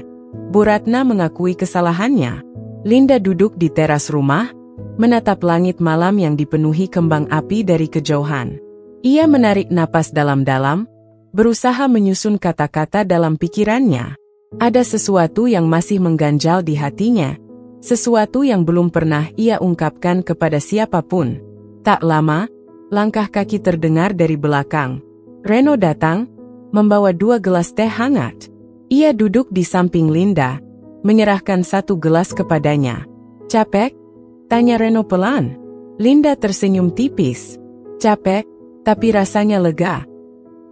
Bu Ratna mengakui kesalahannya. Linda duduk di teras rumah, menatap langit malam yang dipenuhi kembang api dari kejauhan. Ia menarik napas dalam-dalam, berusaha menyusun kata-kata dalam pikirannya. Ada sesuatu yang masih mengganjal di hatinya, sesuatu yang belum pernah ia ungkapkan kepada siapapun. Tak lama, langkah kaki terdengar dari belakang. Reno datang, membawa 2 gelas teh hangat. Ia duduk di samping Linda, menyerahkan 1 gelas kepadanya. "Capek?" tanya Reno pelan. Linda tersenyum tipis. "Capek, tapi rasanya lega."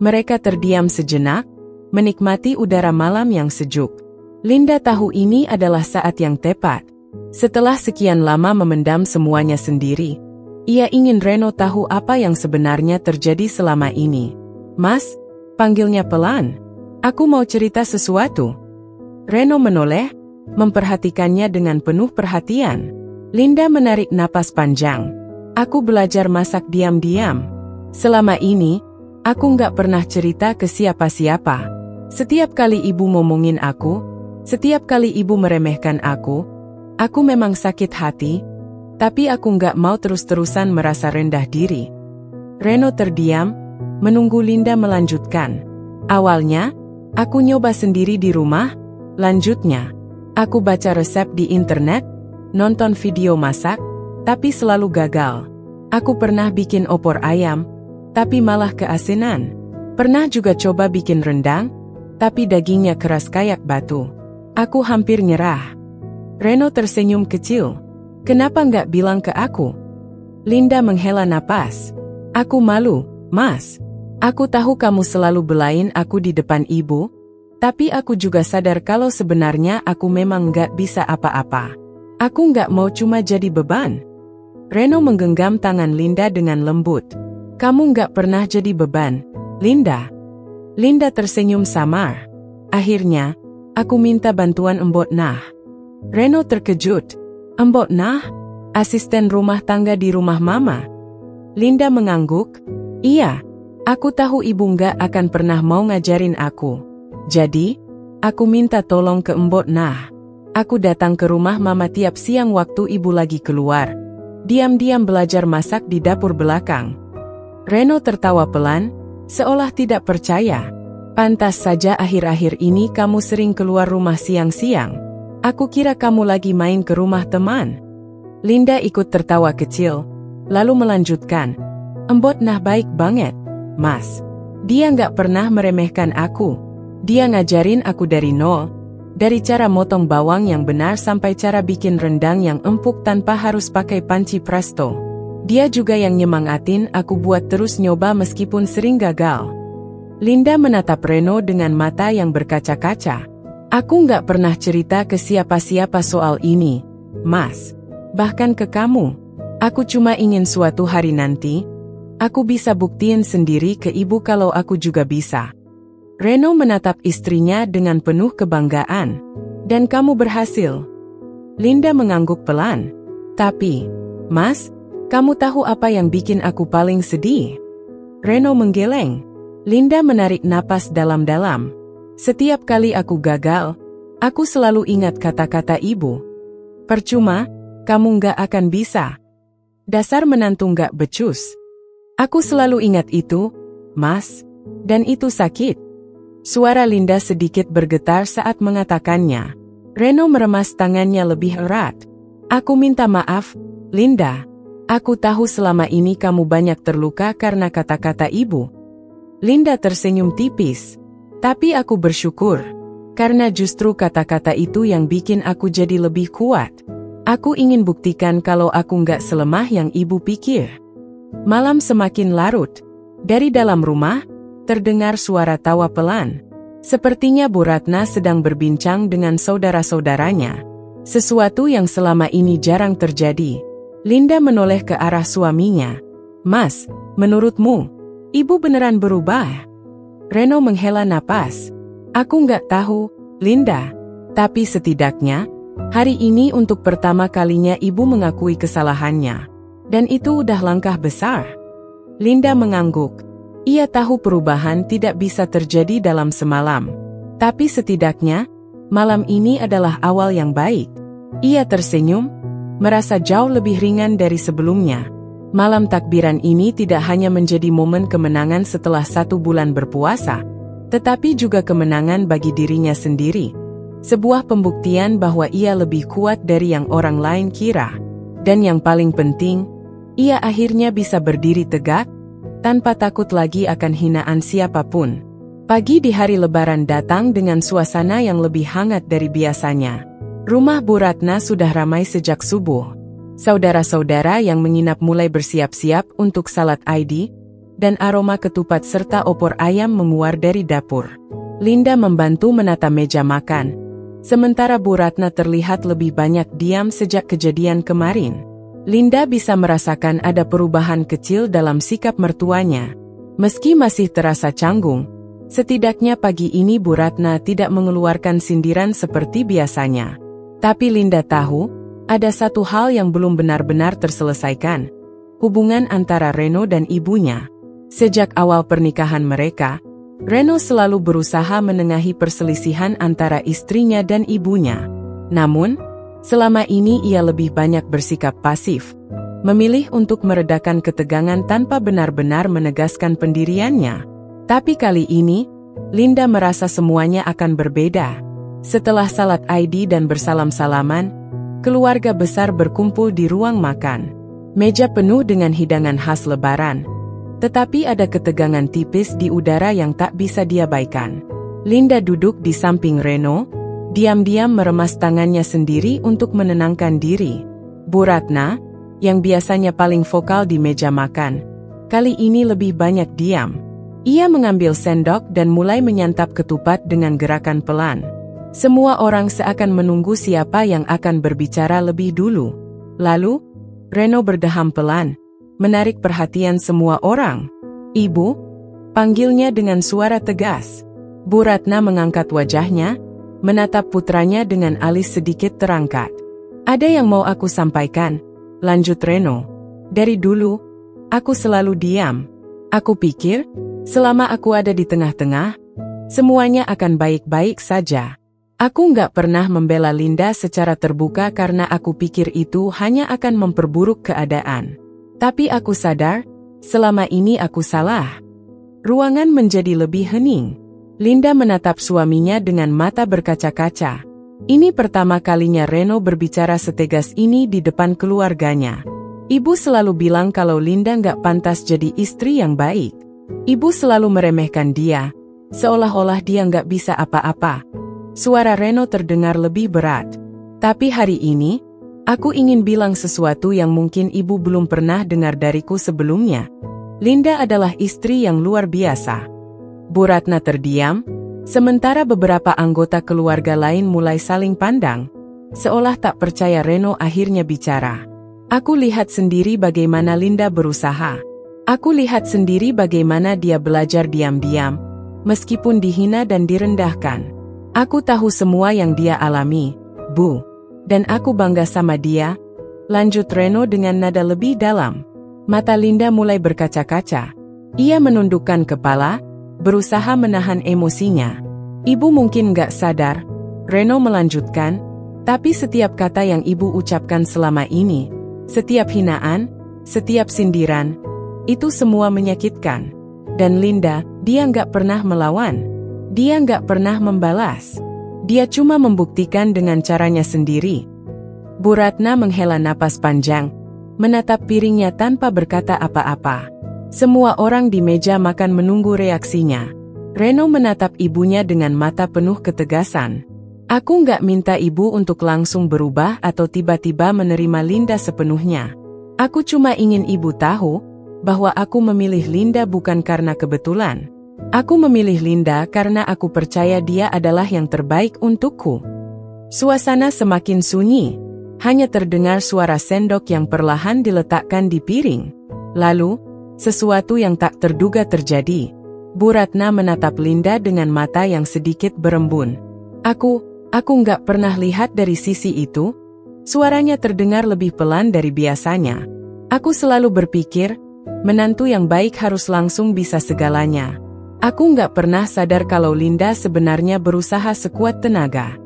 Mereka terdiam sejenak, menikmati udara malam yang sejuk. Linda tahu ini adalah saat yang tepat. Setelah sekian lama memendam semuanya sendiri, ia ingin Reno tahu apa yang sebenarnya terjadi selama ini. "Mas," panggilnya pelan, "aku mau cerita sesuatu." Reno menoleh, memperhatikannya dengan penuh perhatian. Linda menarik napas panjang. "Aku belajar masak diam-diam. Selama ini, aku nggak pernah cerita ke siapa-siapa. Setiap kali ibu ngomongin aku, setiap kali ibu meremehkan aku memang sakit hati, tapi aku nggak mau terus-terusan merasa rendah diri." Reno terdiam, menunggu Linda melanjutkan. "Awalnya, aku nyoba sendiri di rumah," lanjutnya. "Aku baca resep di internet, nonton video masak, tapi selalu gagal. Aku pernah bikin opor ayam, tapi malah keasinan. Pernah juga coba bikin rendang, tapi dagingnya keras kayak batu. Aku hampir nyerah." Reno tersenyum kecil. "Kenapa nggak bilang ke aku?" Linda menghela napas. "Aku malu, Mas. Aku tahu kamu selalu belain aku di depan ibu, tapi aku juga sadar kalau sebenarnya aku memang nggak bisa apa-apa. Aku nggak mau cuma jadi beban." Reno menggenggam tangan Linda dengan lembut. "Kamu nggak pernah jadi beban, Linda." Linda tersenyum samar. "Akhirnya, aku minta bantuan Mbok Nah." Reno terkejut. "Mbok Nah? Asisten rumah tangga di rumah Mama?" Linda mengangguk. "Iya, aku tahu ibu nggak akan pernah mau ngajarin aku. Jadi, aku minta tolong ke Mbok Nah. Aku datang ke rumah Mama tiap siang waktu ibu lagi keluar. Diam-diam belajar masak di dapur belakang." Reno tertawa pelan, seolah tidak percaya. "Pantas saja akhir-akhir ini kamu sering keluar rumah siang-siang. Aku kira kamu lagi main ke rumah teman." Linda ikut tertawa kecil, lalu melanjutkan. "Mbok Nah baik banget, Mas. Dia nggak pernah meremehkan aku. Dia ngajarin aku dari nol, dari cara motong bawang yang benar sampai cara bikin rendang yang empuk tanpa harus pakai panci presto. Dia juga yang nyemangatin aku buat terus nyoba meskipun sering gagal." Linda menatap Reno dengan mata yang berkaca-kaca. "Aku nggak pernah cerita ke siapa-siapa soal ini, Mas. Bahkan ke kamu. Aku cuma ingin suatu hari nanti, aku bisa buktiin sendiri ke ibu kalau aku juga bisa." Reno menatap istrinya dengan penuh kebanggaan. "Dan kamu berhasil." Linda mengangguk pelan. "Tapi, Mas, kamu tahu apa yang bikin aku paling sedih?" Reno menggeleng. Linda menarik napas dalam-dalam. "Setiap kali aku gagal, aku selalu ingat kata-kata ibu. Percuma, kamu nggak akan bisa. Dasar menantu nggak becus." "Aku selalu ingat itu, Mas. Dan itu sakit." Suara Linda sedikit bergetar saat mengatakannya. Reno meremas tangannya lebih erat. "Aku minta maaf, Linda. Aku tahu selama ini kamu banyak terluka karena kata-kata ibu." Linda tersenyum tipis. "Tapi aku bersyukur. Karena justru kata-kata itu yang bikin aku jadi lebih kuat. Aku ingin buktikan kalau aku nggak selemah yang ibu pikir." Malam semakin larut. Dari dalam rumah, terdengar suara tawa pelan. Sepertinya Bu Ratna sedang berbincang dengan saudara-saudaranya. Sesuatu yang selama ini jarang terjadi. Linda menoleh ke arah suaminya. "Mas, menurutmu, ibu beneran berubah?" Reno menghela napas. "Aku nggak tahu, Linda. Tapi setidaknya, hari ini untuk pertama kalinya ibu mengakui kesalahannya. Dan itu udah langkah besar." Linda mengangguk. Ia tahu perubahan tidak bisa terjadi dalam semalam. Tapi setidaknya, malam ini adalah awal yang baik. Ia tersenyum, merasa jauh lebih ringan dari sebelumnya. Malam takbiran ini tidak hanya menjadi momen kemenangan setelah 1 bulan berpuasa, tetapi juga kemenangan bagi dirinya sendiri. Sebuah pembuktian bahwa ia lebih kuat dari yang orang lain kira. Dan yang paling penting, ia akhirnya bisa berdiri tegak, tanpa takut lagi akan hinaan siapapun. Pagi di hari Lebaran datang dengan suasana yang lebih hangat dari biasanya. Rumah Bu Ratna sudah ramai sejak subuh. Saudara-saudara yang menginap mulai bersiap-siap untuk salat Id, dan aroma ketupat serta opor ayam menguar dari dapur. Linda membantu menata meja makan, sementara Bu Ratna terlihat lebih banyak diam sejak kejadian kemarin. Linda bisa merasakan ada perubahan kecil dalam sikap mertuanya. Meski masih terasa canggung, setidaknya pagi ini Bu Ratna tidak mengeluarkan sindiran seperti biasanya. Tapi Linda tahu, ada satu hal yang belum benar-benar terselesaikan. Hubungan antara Reno dan ibunya. Sejak awal pernikahan mereka, Reno selalu berusaha menengahi perselisihan antara istrinya dan ibunya. Namun, selama ini ia lebih banyak bersikap pasif, memilih untuk meredakan ketegangan tanpa benar-benar menegaskan pendiriannya. Tapi kali ini, Linda merasa semuanya akan berbeda. Setelah salat Id dan bersalam-salaman, keluarga besar berkumpul di ruang makan. Meja penuh dengan hidangan khas Lebaran. Tetapi ada ketegangan tipis di udara yang tak bisa diabaikan. Linda duduk di samping Reno, diam-diam meremas tangannya sendiri untuk menenangkan diri. Bu Ratna, yang biasanya paling vokal di meja makan, kali ini lebih banyak diam. Ia mengambil sendok dan mulai menyantap ketupat dengan gerakan pelan. Semua orang seakan menunggu siapa yang akan berbicara lebih dulu. Lalu, Reno berdeham pelan, menarik perhatian semua orang. "Ibu," panggilnya dengan suara tegas. Bu Ratna mengangkat wajahnya, menatap putranya dengan alis sedikit terangkat. "Ada yang mau aku sampaikan," lanjut Reno. "Dari dulu, aku selalu diam. Aku pikir, selama aku ada di tengah-tengah, semuanya akan baik-baik saja. Aku nggak pernah membela Linda secara terbuka karena aku pikir itu hanya akan memperburuk keadaan. Tapi aku sadar, selama ini aku salah." Ruangan menjadi lebih hening. Linda menatap suaminya dengan mata berkaca-kaca. Ini pertama kalinya Reno berbicara setegas ini di depan keluarganya. Ibu selalu bilang kalau Linda nggak pantas jadi istri yang baik. Ibu selalu meremehkan dia, seolah-olah dia nggak bisa apa-apa. Suara Reno terdengar lebih berat. "Tapi hari ini, aku ingin bilang sesuatu yang mungkin ibu belum pernah dengar dariku sebelumnya. Linda adalah istri yang luar biasa." Bu Ratna terdiam, sementara beberapa anggota keluarga lain mulai saling pandang, seolah tak percaya. Reno akhirnya bicara. "Aku lihat sendiri bagaimana Linda berusaha. Aku lihat sendiri bagaimana dia belajar diam-diam, meskipun dihina dan direndahkan. Aku tahu semua yang dia alami, Bu. Dan aku bangga sama dia," lanjut Reno dengan nada lebih dalam. Mata Linda mulai berkaca-kaca. Ia menundukkan kepala, berusaha menahan emosinya. "Ibu mungkin gak sadar," Reno melanjutkan, "tapi setiap kata yang ibu ucapkan selama ini, setiap hinaan, setiap sindiran, itu semua menyakitkan. Dan Linda, dia gak pernah melawan. Dia gak pernah membalas. Dia cuma membuktikan dengan caranya sendiri." Bu Ratna menghela napas panjang, menatap piringnya tanpa berkata apa-apa. Semua orang di meja makan menunggu reaksinya. Reno menatap ibunya dengan mata penuh ketegasan. "Aku nggak minta ibu untuk langsung berubah atau tiba-tiba menerima Linda sepenuhnya. Aku cuma ingin ibu tahu bahwa aku memilih Linda bukan karena kebetulan. Aku memilih Linda karena aku percaya dia adalah yang terbaik untukku." Suasana semakin sunyi. Hanya terdengar suara sendok yang perlahan diletakkan di piring. Lalu, sesuatu yang tak terduga terjadi. Bu Ratna menatap Linda dengan mata yang sedikit berembun. Aku nggak pernah lihat dari sisi itu." Suaranya terdengar lebih pelan dari biasanya. "Aku selalu berpikir, menantu yang baik harus langsung bisa segalanya. Aku nggak pernah sadar kalau Linda sebenarnya berusaha sekuat tenaga."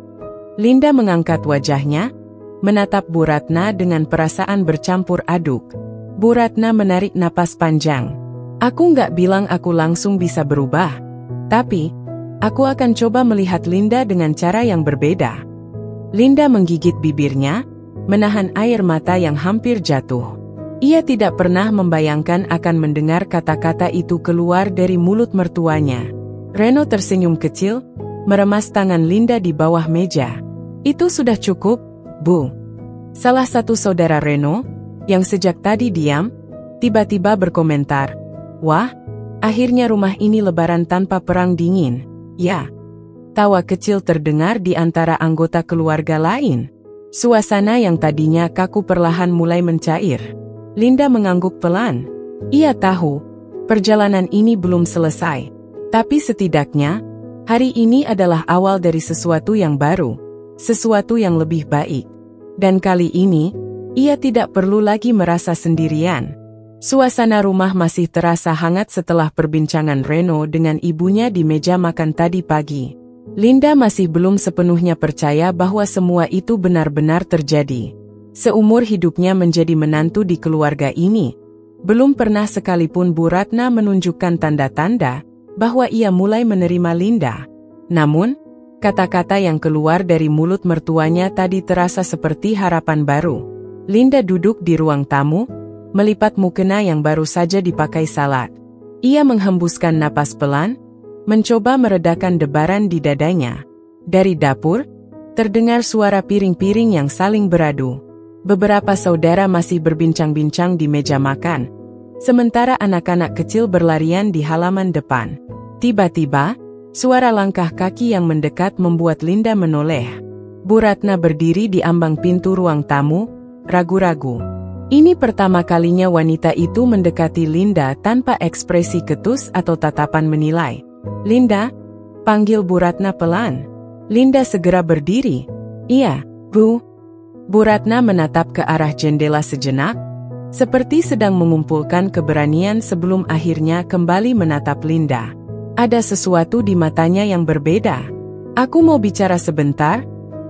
Linda mengangkat wajahnya, menatap Bu Ratna dengan perasaan bercampur aduk. Bu Ratna menarik napas panjang. "Aku nggak bilang aku langsung bisa berubah. Tapi, aku akan coba melihat Linda dengan cara yang berbeda." Linda menggigit bibirnya, menahan air mata yang hampir jatuh. Ia tidak pernah membayangkan akan mendengar kata-kata itu keluar dari mulut mertuanya. Reno tersenyum kecil, meremas tangan Linda di bawah meja. Itu sudah cukup, Bu. Salah satu saudara Reno, yang sejak tadi diam, tiba-tiba berkomentar, "Wah, akhirnya rumah ini lebaran tanpa perang dingin." Ya. Tawa kecil terdengar di antara anggota keluarga lain. Suasana yang tadinya kaku perlahan mulai mencair. Linda mengangguk pelan. Ia tahu, perjalanan ini belum selesai. Tapi setidaknya, hari ini adalah awal dari sesuatu yang baru, sesuatu yang lebih baik. Dan kali ini, ia tidak perlu lagi merasa sendirian. Suasana rumah masih terasa hangat setelah perbincangan Reno dengan ibunya di meja makan tadi pagi. Linda masih belum sepenuhnya percaya bahwa semua itu benar-benar terjadi. Seumur hidupnya menjadi menantu di keluarga ini, belum pernah sekalipun Bu Ratna menunjukkan tanda-tanda bahwa ia mulai menerima Linda. Namun, kata-kata yang keluar dari mulut mertuanya tadi terasa seperti harapan baru. Linda duduk di ruang tamu, melipat mukena yang baru saja dipakai Salat. Ia menghembuskan napas pelan, mencoba meredakan debaran di dadanya. Dari dapur, terdengar suara piring-piring yang saling beradu. Beberapa saudara masih berbincang-bincang di meja makan, sementara anak-anak kecil berlarian di halaman depan. Tiba-tiba, suara langkah kaki yang mendekat membuat Linda menoleh. Bu Ratna berdiri di ambang pintu ruang tamu, ragu-ragu. Ini pertama kalinya wanita itu mendekati Linda tanpa ekspresi ketus atau tatapan menilai. "Linda," panggil Bu Ratna pelan. Linda segera berdiri. "Iya, Bu." Bu Ratna menatap ke arah jendela sejenak, seperti sedang mengumpulkan keberanian sebelum akhirnya kembali menatap Linda. Ada sesuatu di matanya yang berbeda. "Aku mau bicara sebentar,"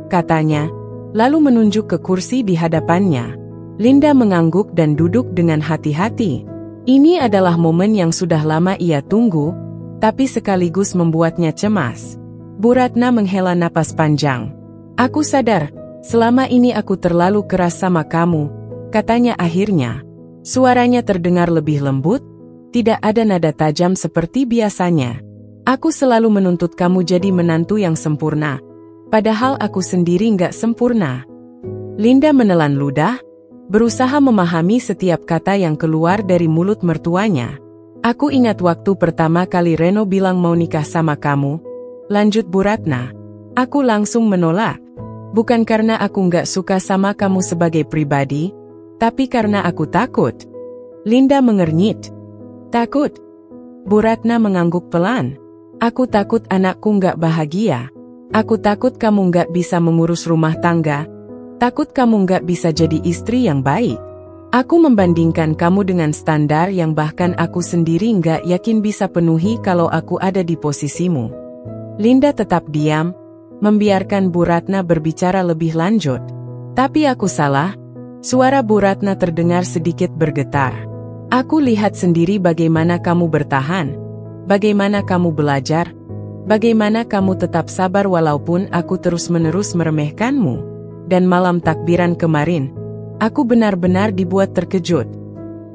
katanya, lalu menunjuk ke kursi di hadapannya. Linda mengangguk dan duduk dengan hati-hati. Ini adalah momen yang sudah lama ia tunggu, tapi sekaligus membuatnya cemas. Bu Ratna menghela napas panjang. "Aku sadar, selama ini aku terlalu keras sama kamu," katanya akhirnya. Suaranya terdengar lebih lembut, tidak ada nada tajam seperti biasanya. "Aku selalu menuntut kamu jadi menantu yang sempurna, padahal aku sendiri nggak sempurna." Linda menelan ludah, berusaha memahami setiap kata yang keluar dari mulut mertuanya. "Aku ingat waktu pertama kali Reno bilang mau nikah sama kamu," lanjut Bu Ratna. "Aku langsung menolak. Bukan karena aku nggak suka sama kamu sebagai pribadi, tapi karena aku takut." Linda mengernyit. "Takut?" Bu Ratna mengangguk pelan. "Aku takut anakku nggak bahagia. Aku takut kamu nggak bisa mengurus rumah tangga. Takut kamu nggak bisa jadi istri yang baik. Aku membandingkan kamu dengan standar yang bahkan aku sendiri nggak yakin bisa penuhi kalau aku ada di posisimu." Linda tetap diam, membiarkan Bu Ratna berbicara lebih lanjut. "Tapi aku salah?" Suara Bu Ratna terdengar sedikit bergetar. "Aku lihat sendiri bagaimana kamu bertahan, bagaimana kamu belajar, bagaimana kamu tetap sabar walaupun aku terus-menerus meremehkanmu. Dan malam takbiran kemarin, aku benar-benar dibuat terkejut."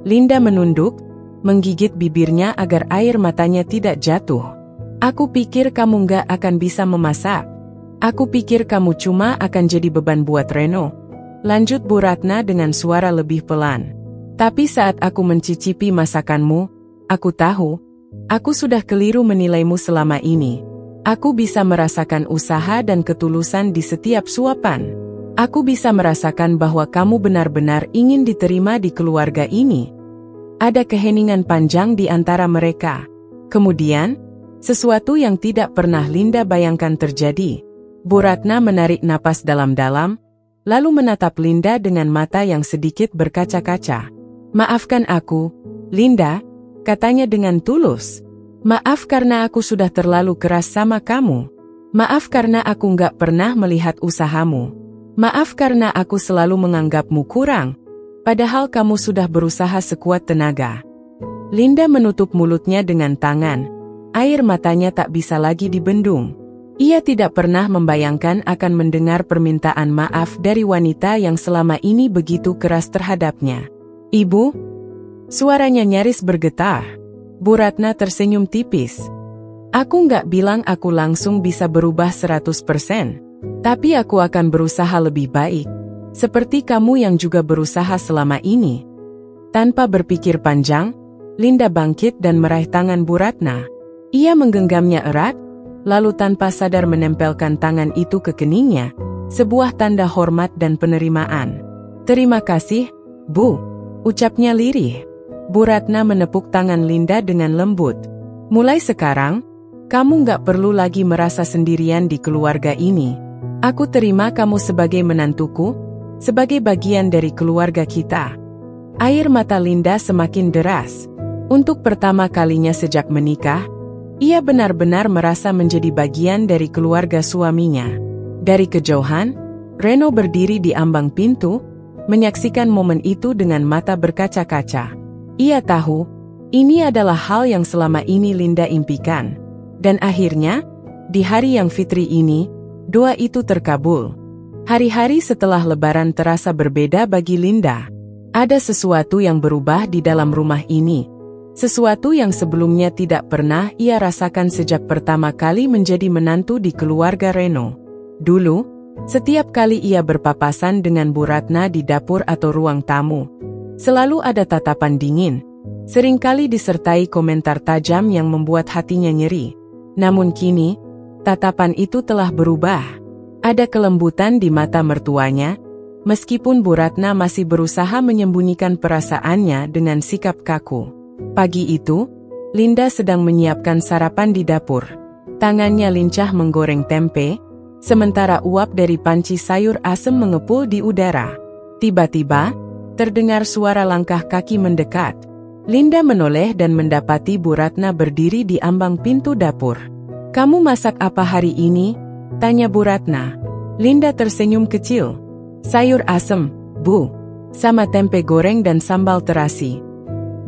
Linda menunduk, menggigit bibirnya agar air matanya tidak jatuh. "Aku pikir kamu nggak akan bisa memasak. Aku pikir kamu cuma akan jadi beban buat Reno," lanjut Bu Ratna dengan suara lebih pelan. "Tapi saat aku mencicipi masakanmu, aku tahu, aku sudah keliru menilaimu selama ini. Aku bisa merasakan usaha dan ketulusan di setiap suapan. Aku bisa merasakan bahwa kamu benar-benar ingin diterima di keluarga ini." Ada keheningan panjang di antara mereka. Kemudian, sesuatu yang tidak pernah Linda bayangkan terjadi. Bu Ratna menarik napas dalam-dalam, lalu menatap Linda dengan mata yang sedikit berkaca-kaca. "Maafkan aku, Linda," katanya dengan tulus. "Maaf karena aku sudah terlalu keras sama kamu. Maaf karena aku nggak pernah melihat usahamu. Maaf karena aku selalu menganggapmu kurang, padahal kamu sudah berusaha sekuat tenaga." Linda menutup mulutnya dengan tangan. Air matanya tak bisa lagi dibendung. Ia tidak pernah membayangkan akan mendengar permintaan maaf dari wanita yang selama ini begitu keras terhadapnya. "Ibu?" Suaranya nyaris bergetar. Bu Ratna tersenyum tipis. Aku nggak bilang aku langsung bisa berubah 100%, tapi aku akan berusaha lebih baik. Seperti kamu yang juga berusaha selama ini. Tanpa berpikir panjang, Linda bangkit dan meraih tangan Bu Ratna. Ia menggenggamnya erat, lalu tanpa sadar menempelkan tangan itu ke keningnya, sebuah tanda hormat dan penerimaan. "Terima kasih, Bu," ucapnya lirih. Bu Ratna menepuk tangan Linda dengan lembut. "Mulai sekarang, kamu nggak perlu lagi merasa sendirian di keluarga ini. Aku terima kamu sebagai menantuku, sebagai bagian dari keluarga kita." Air mata Linda semakin deras. Untuk pertama kalinya sejak menikah, ia benar-benar merasa menjadi bagian dari keluarga suaminya. Dari kejauhan, Reno berdiri di ambang pintu, menyaksikan momen itu dengan mata berkaca-kaca. Ia tahu, ini adalah hal yang selama ini Linda impikan. Dan akhirnya, di hari yang fitri ini, doa itu terkabul. Hari-hari setelah Lebaran terasa berbeda bagi Linda. Ada sesuatu yang berubah di dalam rumah ini. Sesuatu yang sebelumnya tidak pernah ia rasakan sejak pertama kali menjadi menantu di keluarga Reno. Dulu, setiap kali ia berpapasan dengan Bu Ratna di dapur atau ruang tamu, selalu ada tatapan dingin, seringkali disertai komentar tajam yang membuat hatinya nyeri. Namun kini, tatapan itu telah berubah. Ada kelembutan di mata mertuanya, meskipun Bu Ratna masih berusaha menyembunyikan perasaannya dengan sikap kaku. Pagi itu, Linda sedang menyiapkan sarapan di dapur. Tangannya lincah menggoreng tempe, sementara uap dari panci sayur asem mengepul di udara. Tiba-tiba, terdengar suara langkah kaki mendekat. Linda menoleh dan mendapati Bu Ratna berdiri di ambang pintu dapur. "Kamu masak apa hari ini?" tanya Bu Ratna. Linda tersenyum kecil. "Sayur asem, Bu, sama tempe goreng dan sambal terasi."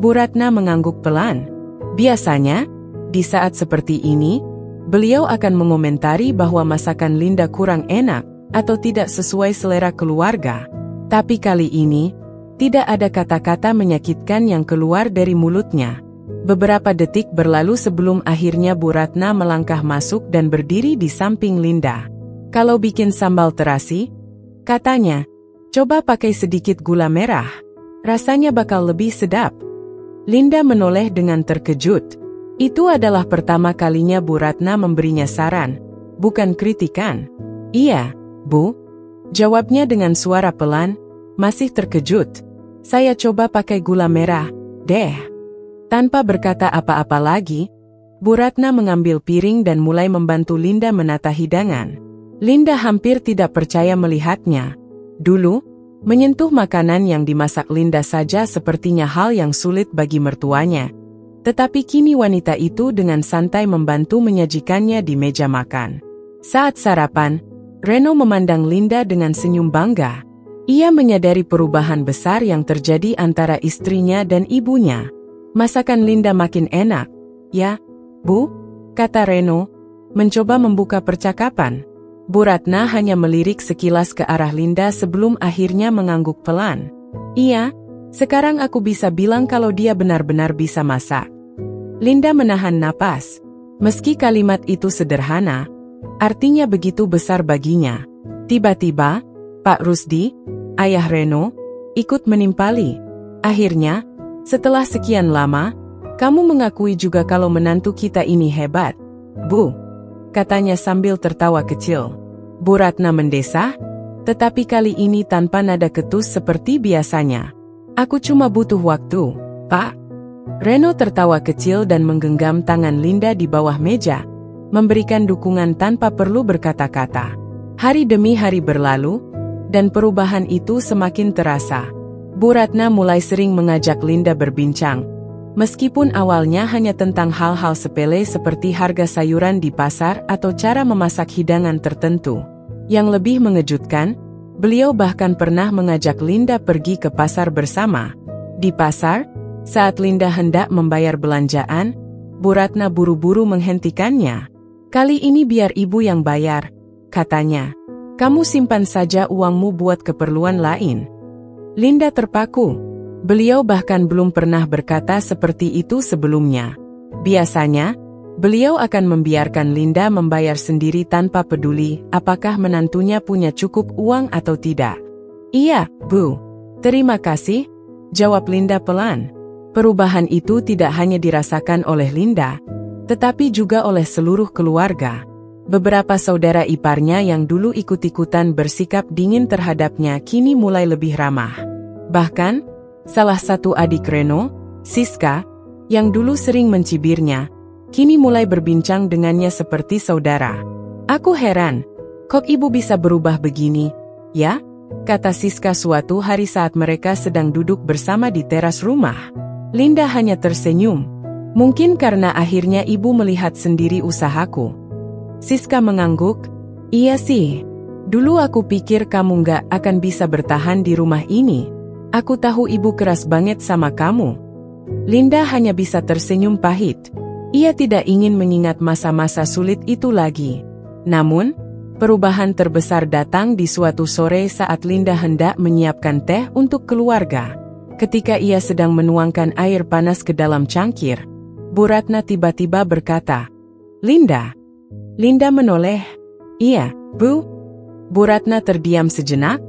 Bu Ratna mengangguk pelan. Biasanya, di saat seperti ini, beliau akan mengomentari bahwa masakan Linda kurang enak atau tidak sesuai selera keluarga. Tapi kali ini, tidak ada kata-kata menyakitkan yang keluar dari mulutnya. Beberapa detik berlalu sebelum akhirnya Bu Ratna melangkah masuk dan berdiri di samping Linda. "Kalau bikin sambal terasi," katanya, "coba pakai sedikit gula merah. Rasanya bakal lebih sedap." Linda menoleh dengan terkejut. Itu adalah pertama kalinya Bu Ratna memberinya saran, bukan kritikan. "Iya, Bu," jawabnya dengan suara pelan, masih terkejut. "Saya coba pakai gula merah, deh." Tanpa berkata apa-apa lagi, Bu Ratna mengambil piring dan mulai membantu Linda menata hidangan. Linda hampir tidak percaya melihatnya. Dulu, menyentuh makanan yang dimasak Linda saja sepertinya hal yang sulit bagi mertuanya. Tetapi kini wanita itu dengan santai membantu menyajikannya di meja makan. Saat sarapan, Reno memandang Linda dengan senyum bangga. Ia menyadari perubahan besar yang terjadi antara istrinya dan ibunya. "Masakan Linda makin enak, ya, Bu?" kata Reno, mencoba membuka percakapan. Bu Ratna hanya melirik sekilas ke arah Linda sebelum akhirnya mengangguk pelan. "Iya, sekarang aku bisa bilang kalau dia benar-benar bisa masak." Linda menahan napas. Meski kalimat itu sederhana, artinya begitu besar baginya. Tiba-tiba, Pak Rusdi, ayah Reno, ikut menimpali. "Akhirnya, setelah sekian lama, kamu mengakui juga kalau menantu kita ini hebat, Bu," katanya sambil tertawa kecil. Bu Ratna mendesah, tetapi kali ini tanpa nada ketus seperti biasanya. "Aku cuma butuh waktu, Pak." Reno tertawa kecil dan menggenggam tangan Linda di bawah meja, memberikan dukungan tanpa perlu berkata-kata. Hari demi hari berlalu, dan perubahan itu semakin terasa. Bu Ratna mulai sering mengajak Linda berbincang. Meskipun awalnya hanya tentang hal-hal sepele seperti harga sayuran di pasar atau cara memasak hidangan tertentu. Yang lebih mengejutkan, beliau bahkan pernah mengajak Linda pergi ke pasar bersama. Di pasar, saat Linda hendak membayar belanjaan, Bu Ratna buru-buru menghentikannya. "Kali ini biar ibu yang bayar," katanya. "Kamu simpan saja uangmu buat keperluan lain." Linda terpaku. Beliau bahkan belum pernah berkata seperti itu sebelumnya. Biasanya, Beliau akan membiarkan Linda membayar sendiri tanpa peduli apakah menantunya punya cukup uang atau tidak. Iya, Bu. Terima kasih, jawab Linda pelan. Perubahan itu tidak hanya dirasakan oleh Linda, tetapi juga oleh seluruh keluarga. Beberapa saudara iparnya yang dulu ikut-ikutan bersikap dingin terhadapnya kini mulai lebih ramah. Bahkan, salah satu adik Reno, Siska, yang dulu sering mencibirnya, kini mulai berbincang dengannya seperti saudara. Aku heran, kok ibu bisa berubah begini, ya? Kata Siska suatu hari saat mereka sedang duduk bersama di teras rumah. Linda hanya tersenyum. Mungkin karena akhirnya ibu melihat sendiri usahaku. Siska mengangguk. Iya sih. Dulu aku pikir kamu nggak akan bisa bertahan di rumah ini. Aku tahu ibu keras banget sama kamu. Linda hanya bisa tersenyum pahit. Ia tidak ingin mengingat masa-masa sulit itu lagi. Namun, perubahan terbesar datang di suatu sore saat Linda hendak menyiapkan teh untuk keluarga. Ketika ia sedang menuangkan air panas ke dalam cangkir, Bu Ratna tiba-tiba berkata, Linda. Linda menoleh. Iya, Bu. Bu Ratna terdiam sejenak,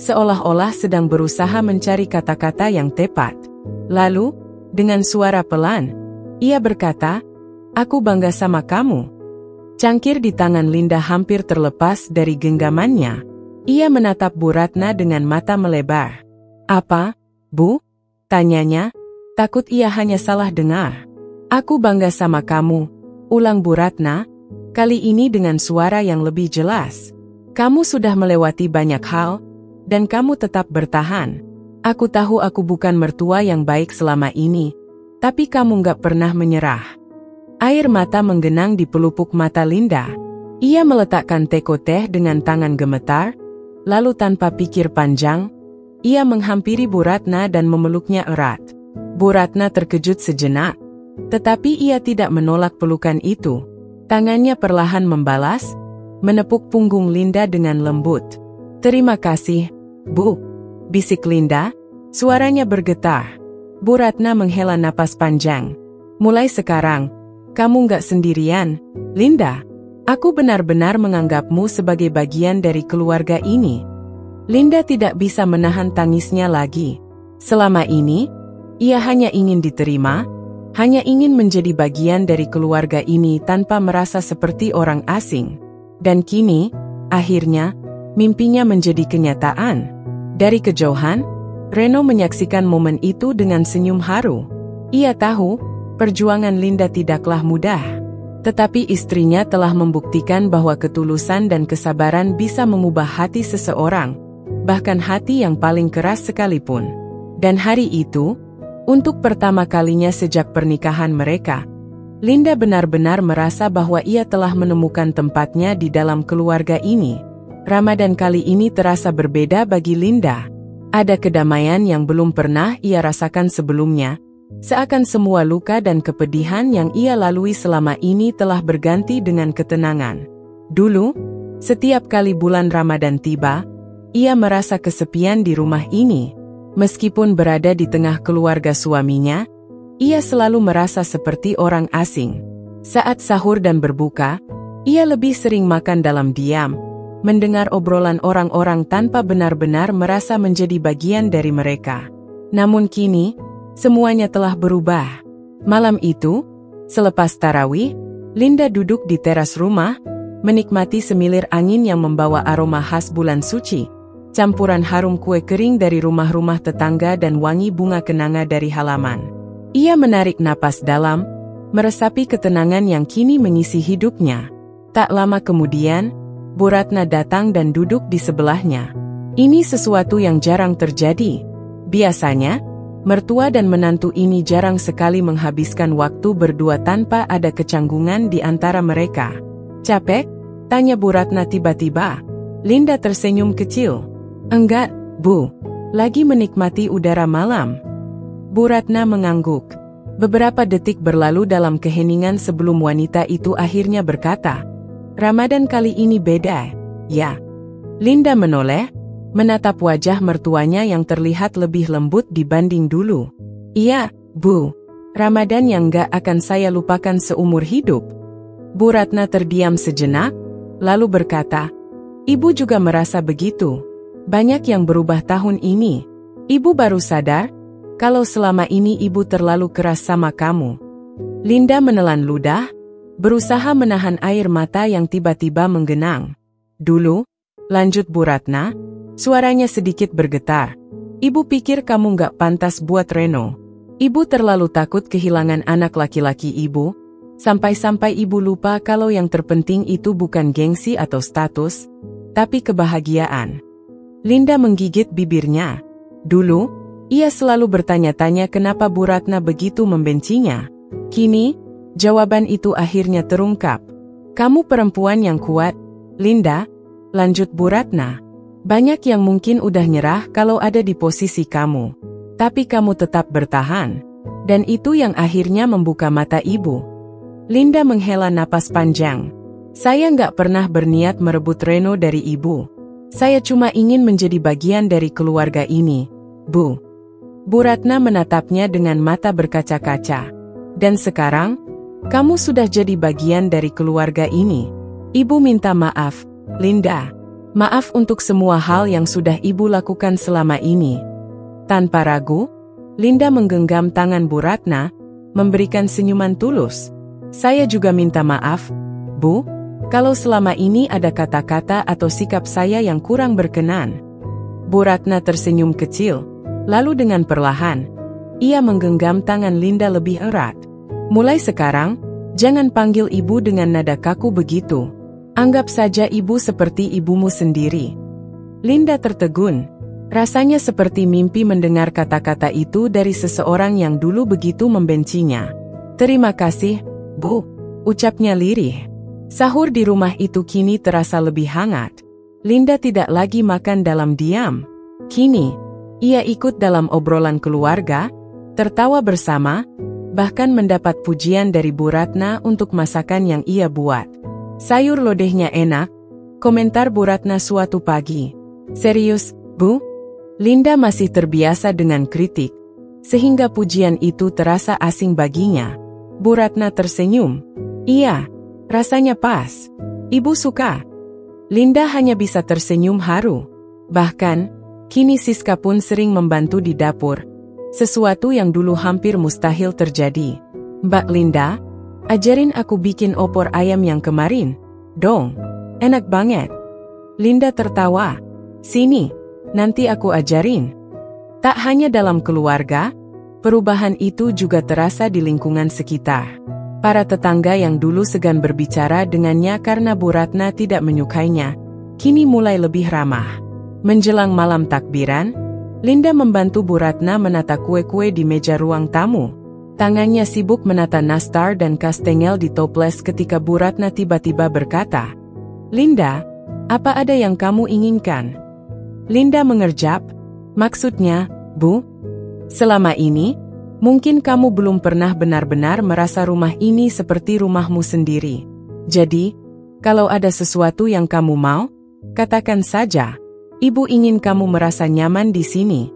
seolah-olah sedang berusaha mencari kata-kata yang tepat. Lalu, dengan suara pelan, ia berkata, aku bangga sama kamu. Cangkir di tangan Linda hampir terlepas dari genggamannya. Ia menatap Bu Ratna dengan mata melebar. Apa, Bu? Tanyanya, takut ia hanya salah dengar. Aku bangga sama kamu, ulang Bu Ratna, kali ini dengan suara yang lebih jelas. Kamu sudah melewati banyak hal, dan kamu tetap bertahan. Aku tahu aku bukan mertua yang baik selama ini, tapi kamu gak pernah menyerah. Air mata menggenang di pelupuk mata Linda. Ia meletakkan teko teh dengan tangan gemetar, lalu tanpa pikir panjang, ia menghampiri Bu Ratna dan memeluknya erat. Bu Ratna terkejut sejenak, tetapi ia tidak menolak pelukan itu. Tangannya perlahan membalas, menepuk punggung Linda dengan lembut. Terima kasih, Bu, bisik Linda, suaranya bergetar. Bu Ratna menghela napas panjang. Mulai sekarang, kamu gak sendirian, Linda. Aku benar-benar menganggapmu sebagai bagian dari keluarga ini. Linda tidak bisa menahan tangisnya lagi. Selama ini, ia hanya ingin diterima, hanya ingin menjadi bagian dari keluarga ini tanpa merasa seperti orang asing. Dan kini, akhirnya, mimpinya menjadi kenyataan. Dari kejauhan, Reno menyaksikan momen itu dengan senyum haru. Ia tahu, perjuangan Linda tidaklah mudah. Tetapi istrinya telah membuktikan bahwa ketulusan dan kesabaran bisa mengubah hati seseorang, bahkan hati yang paling keras sekalipun. Dan hari itu, untuk pertama kalinya sejak pernikahan mereka, Linda benar-benar merasa bahwa ia telah menemukan tempatnya di dalam keluarga ini. Ramadan kali ini terasa berbeda bagi Linda. Ada kedamaian yang belum pernah ia rasakan sebelumnya. Seakan semua luka dan kepedihan yang ia lalui selama ini telah berganti dengan ketenangan. Dulu, setiap kali bulan Ramadan tiba, ia merasa kesepian di rumah ini. Meskipun berada di tengah keluarga suaminya, ia selalu merasa seperti orang asing. Saat sahur dan berbuka, ia lebih sering makan dalam diam, mendengar obrolan orang-orang tanpa benar-benar merasa menjadi bagian dari mereka. Namun kini, semuanya telah berubah. Malam itu, selepas tarawih, Linda duduk di teras rumah, menikmati semilir angin yang membawa aroma khas bulan suci, campuran harum kue kering dari rumah-rumah tetangga dan wangi bunga kenanga dari halaman. Ia menarik napas dalam, meresapi ketenangan yang kini mengisi hidupnya. Tak lama kemudian, Bu Ratna datang dan duduk di sebelahnya. Ini sesuatu yang jarang terjadi. Biasanya, mertua dan menantu ini jarang sekali menghabiskan waktu berdua tanpa ada kecanggungan di antara mereka. Capek? Tanya Bu Ratna tiba-tiba. Linda tersenyum kecil. Enggak, Bu. Lagi menikmati udara malam. Bu Ratna mengangguk. Beberapa detik berlalu dalam keheningan sebelum wanita itu akhirnya berkata, Ramadan kali ini beda, ya. Linda menoleh, menatap wajah mertuanya yang terlihat lebih lembut dibanding dulu. Iya, Bu. Ramadan yang gak akan saya lupakan seumur hidup. Bu Ratna terdiam sejenak, lalu berkata, Ibu juga merasa begitu. Banyak yang berubah tahun ini. Ibu baru sadar, kalau selama ini ibu terlalu keras sama kamu. Linda menelan ludah, berusaha menahan air mata yang tiba-tiba menggenang. Dulu, lanjut Bu Ratna, suaranya sedikit bergetar. Ibu pikir kamu gak pantas buat Reno. Ibu terlalu takut kehilangan anak laki-laki ibu, sampai-sampai ibu lupa kalau yang terpenting itu bukan gengsi atau status, tapi kebahagiaan. Linda menggigit bibirnya. Dulu, ia selalu bertanya-tanya kenapa Bu Ratna begitu membencinya. Kini, jawaban itu akhirnya terungkap. Kamu perempuan yang kuat, Linda, lanjut Bu Ratna. Banyak yang mungkin udah nyerah kalau ada di posisi kamu. Tapi kamu tetap bertahan. Dan itu yang akhirnya membuka mata ibu. Linda menghela napas panjang. Saya nggak pernah berniat merebut Reno dari ibu. Saya cuma ingin menjadi bagian dari keluarga ini, Bu. Bu Ratna menatapnya dengan mata berkaca-kaca. Dan sekarang, kamu sudah jadi bagian dari keluarga ini. Ibu minta maaf, Linda. Maaf untuk semua hal yang sudah ibu lakukan selama ini. Tanpa ragu, Linda menggenggam tangan Bu Ratna, memberikan senyuman tulus. Saya juga minta maaf, Bu, kalau selama ini ada kata-kata atau sikap saya yang kurang berkenan. Bu Ratna tersenyum kecil, lalu dengan perlahan, ia menggenggam tangan Linda lebih erat. Mulai sekarang, jangan panggil ibu dengan nada kaku begitu. Anggap saja ibu seperti ibumu sendiri. Linda tertegun. Rasanya seperti mimpi mendengar kata-kata itu dari seseorang yang dulu begitu membencinya. Terima kasih, Bu, ucapnya lirih. Sahur di rumah itu kini terasa lebih hangat. Linda tidak lagi makan dalam diam. Kini, ia ikut dalam obrolan keluarga, tertawa bersama, bahkan mendapat pujian dari Bu Ratna untuk masakan yang ia buat. Sayur lodehnya enak, komentar Bu Ratna suatu pagi. Serius, Bu? Linda masih terbiasa dengan kritik, sehingga pujian itu terasa asing baginya. Bu Ratna tersenyum. Iya, rasanya pas. Ibu suka. Linda hanya bisa tersenyum haru. Bahkan, kini Siska pun sering membantu di dapur, sesuatu yang dulu hampir mustahil terjadi. Mbak Linda, ajarin aku bikin opor ayam yang kemarin, dong. Enak banget. Linda tertawa. Sini, nanti aku ajarin. Tak hanya dalam keluarga, perubahan itu juga terasa di lingkungan sekitar. Para tetangga yang dulu segan berbicara dengannya karena Bu Ratna tidak menyukainya, kini mulai lebih ramah. Menjelang malam takbiran, Linda membantu Bu Ratna menata kue-kue di meja ruang tamu. Tangannya sibuk menata nastar dan kastengel di toples ketika Bu Ratna tiba-tiba berkata, Linda, apa ada yang kamu inginkan? Linda mengerjap, maksudnya, Bu? Selama ini, mungkin kamu belum pernah benar-benar merasa rumah ini seperti rumahmu sendiri. Jadi, kalau ada sesuatu yang kamu mau, katakan saja. Ibu ingin kamu merasa nyaman di sini.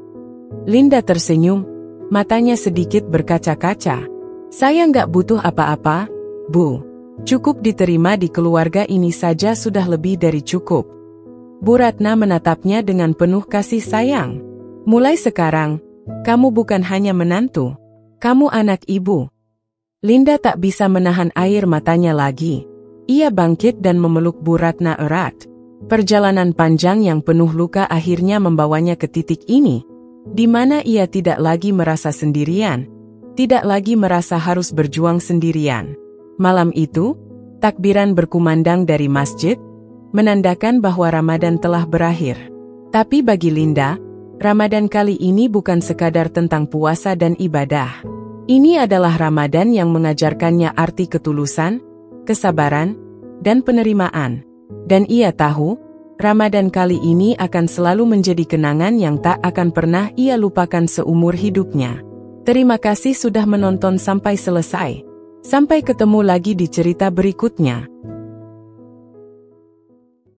Linda tersenyum, matanya sedikit berkaca-kaca. Saya nggak butuh apa-apa, Bu. Cukup diterima di keluarga ini saja sudah lebih dari cukup. Bu Ratna menatapnya dengan penuh kasih sayang. Mulai sekarang, kamu bukan hanya menantu, kamu anak ibu. Linda tak bisa menahan air matanya lagi. Ia bangkit dan memeluk Bu Ratna erat. Perjalanan panjang yang penuh luka akhirnya membawanya ke titik ini, di mana ia tidak lagi merasa sendirian, tidak lagi merasa harus berjuang sendirian. Malam itu, takbiran berkumandang dari masjid, menandakan bahwa Ramadan telah berakhir. Tapi bagi Linda, Ramadan kali ini bukan sekadar tentang puasa dan ibadah. Ini adalah Ramadan yang mengajarkannya arti ketulusan, kesabaran, dan penerimaan. Dan ia tahu, Ramadan kali ini akan selalu menjadi kenangan yang tak akan pernah ia lupakan seumur hidupnya. Terima kasih sudah menonton sampai selesai. Sampai ketemu lagi di cerita berikutnya.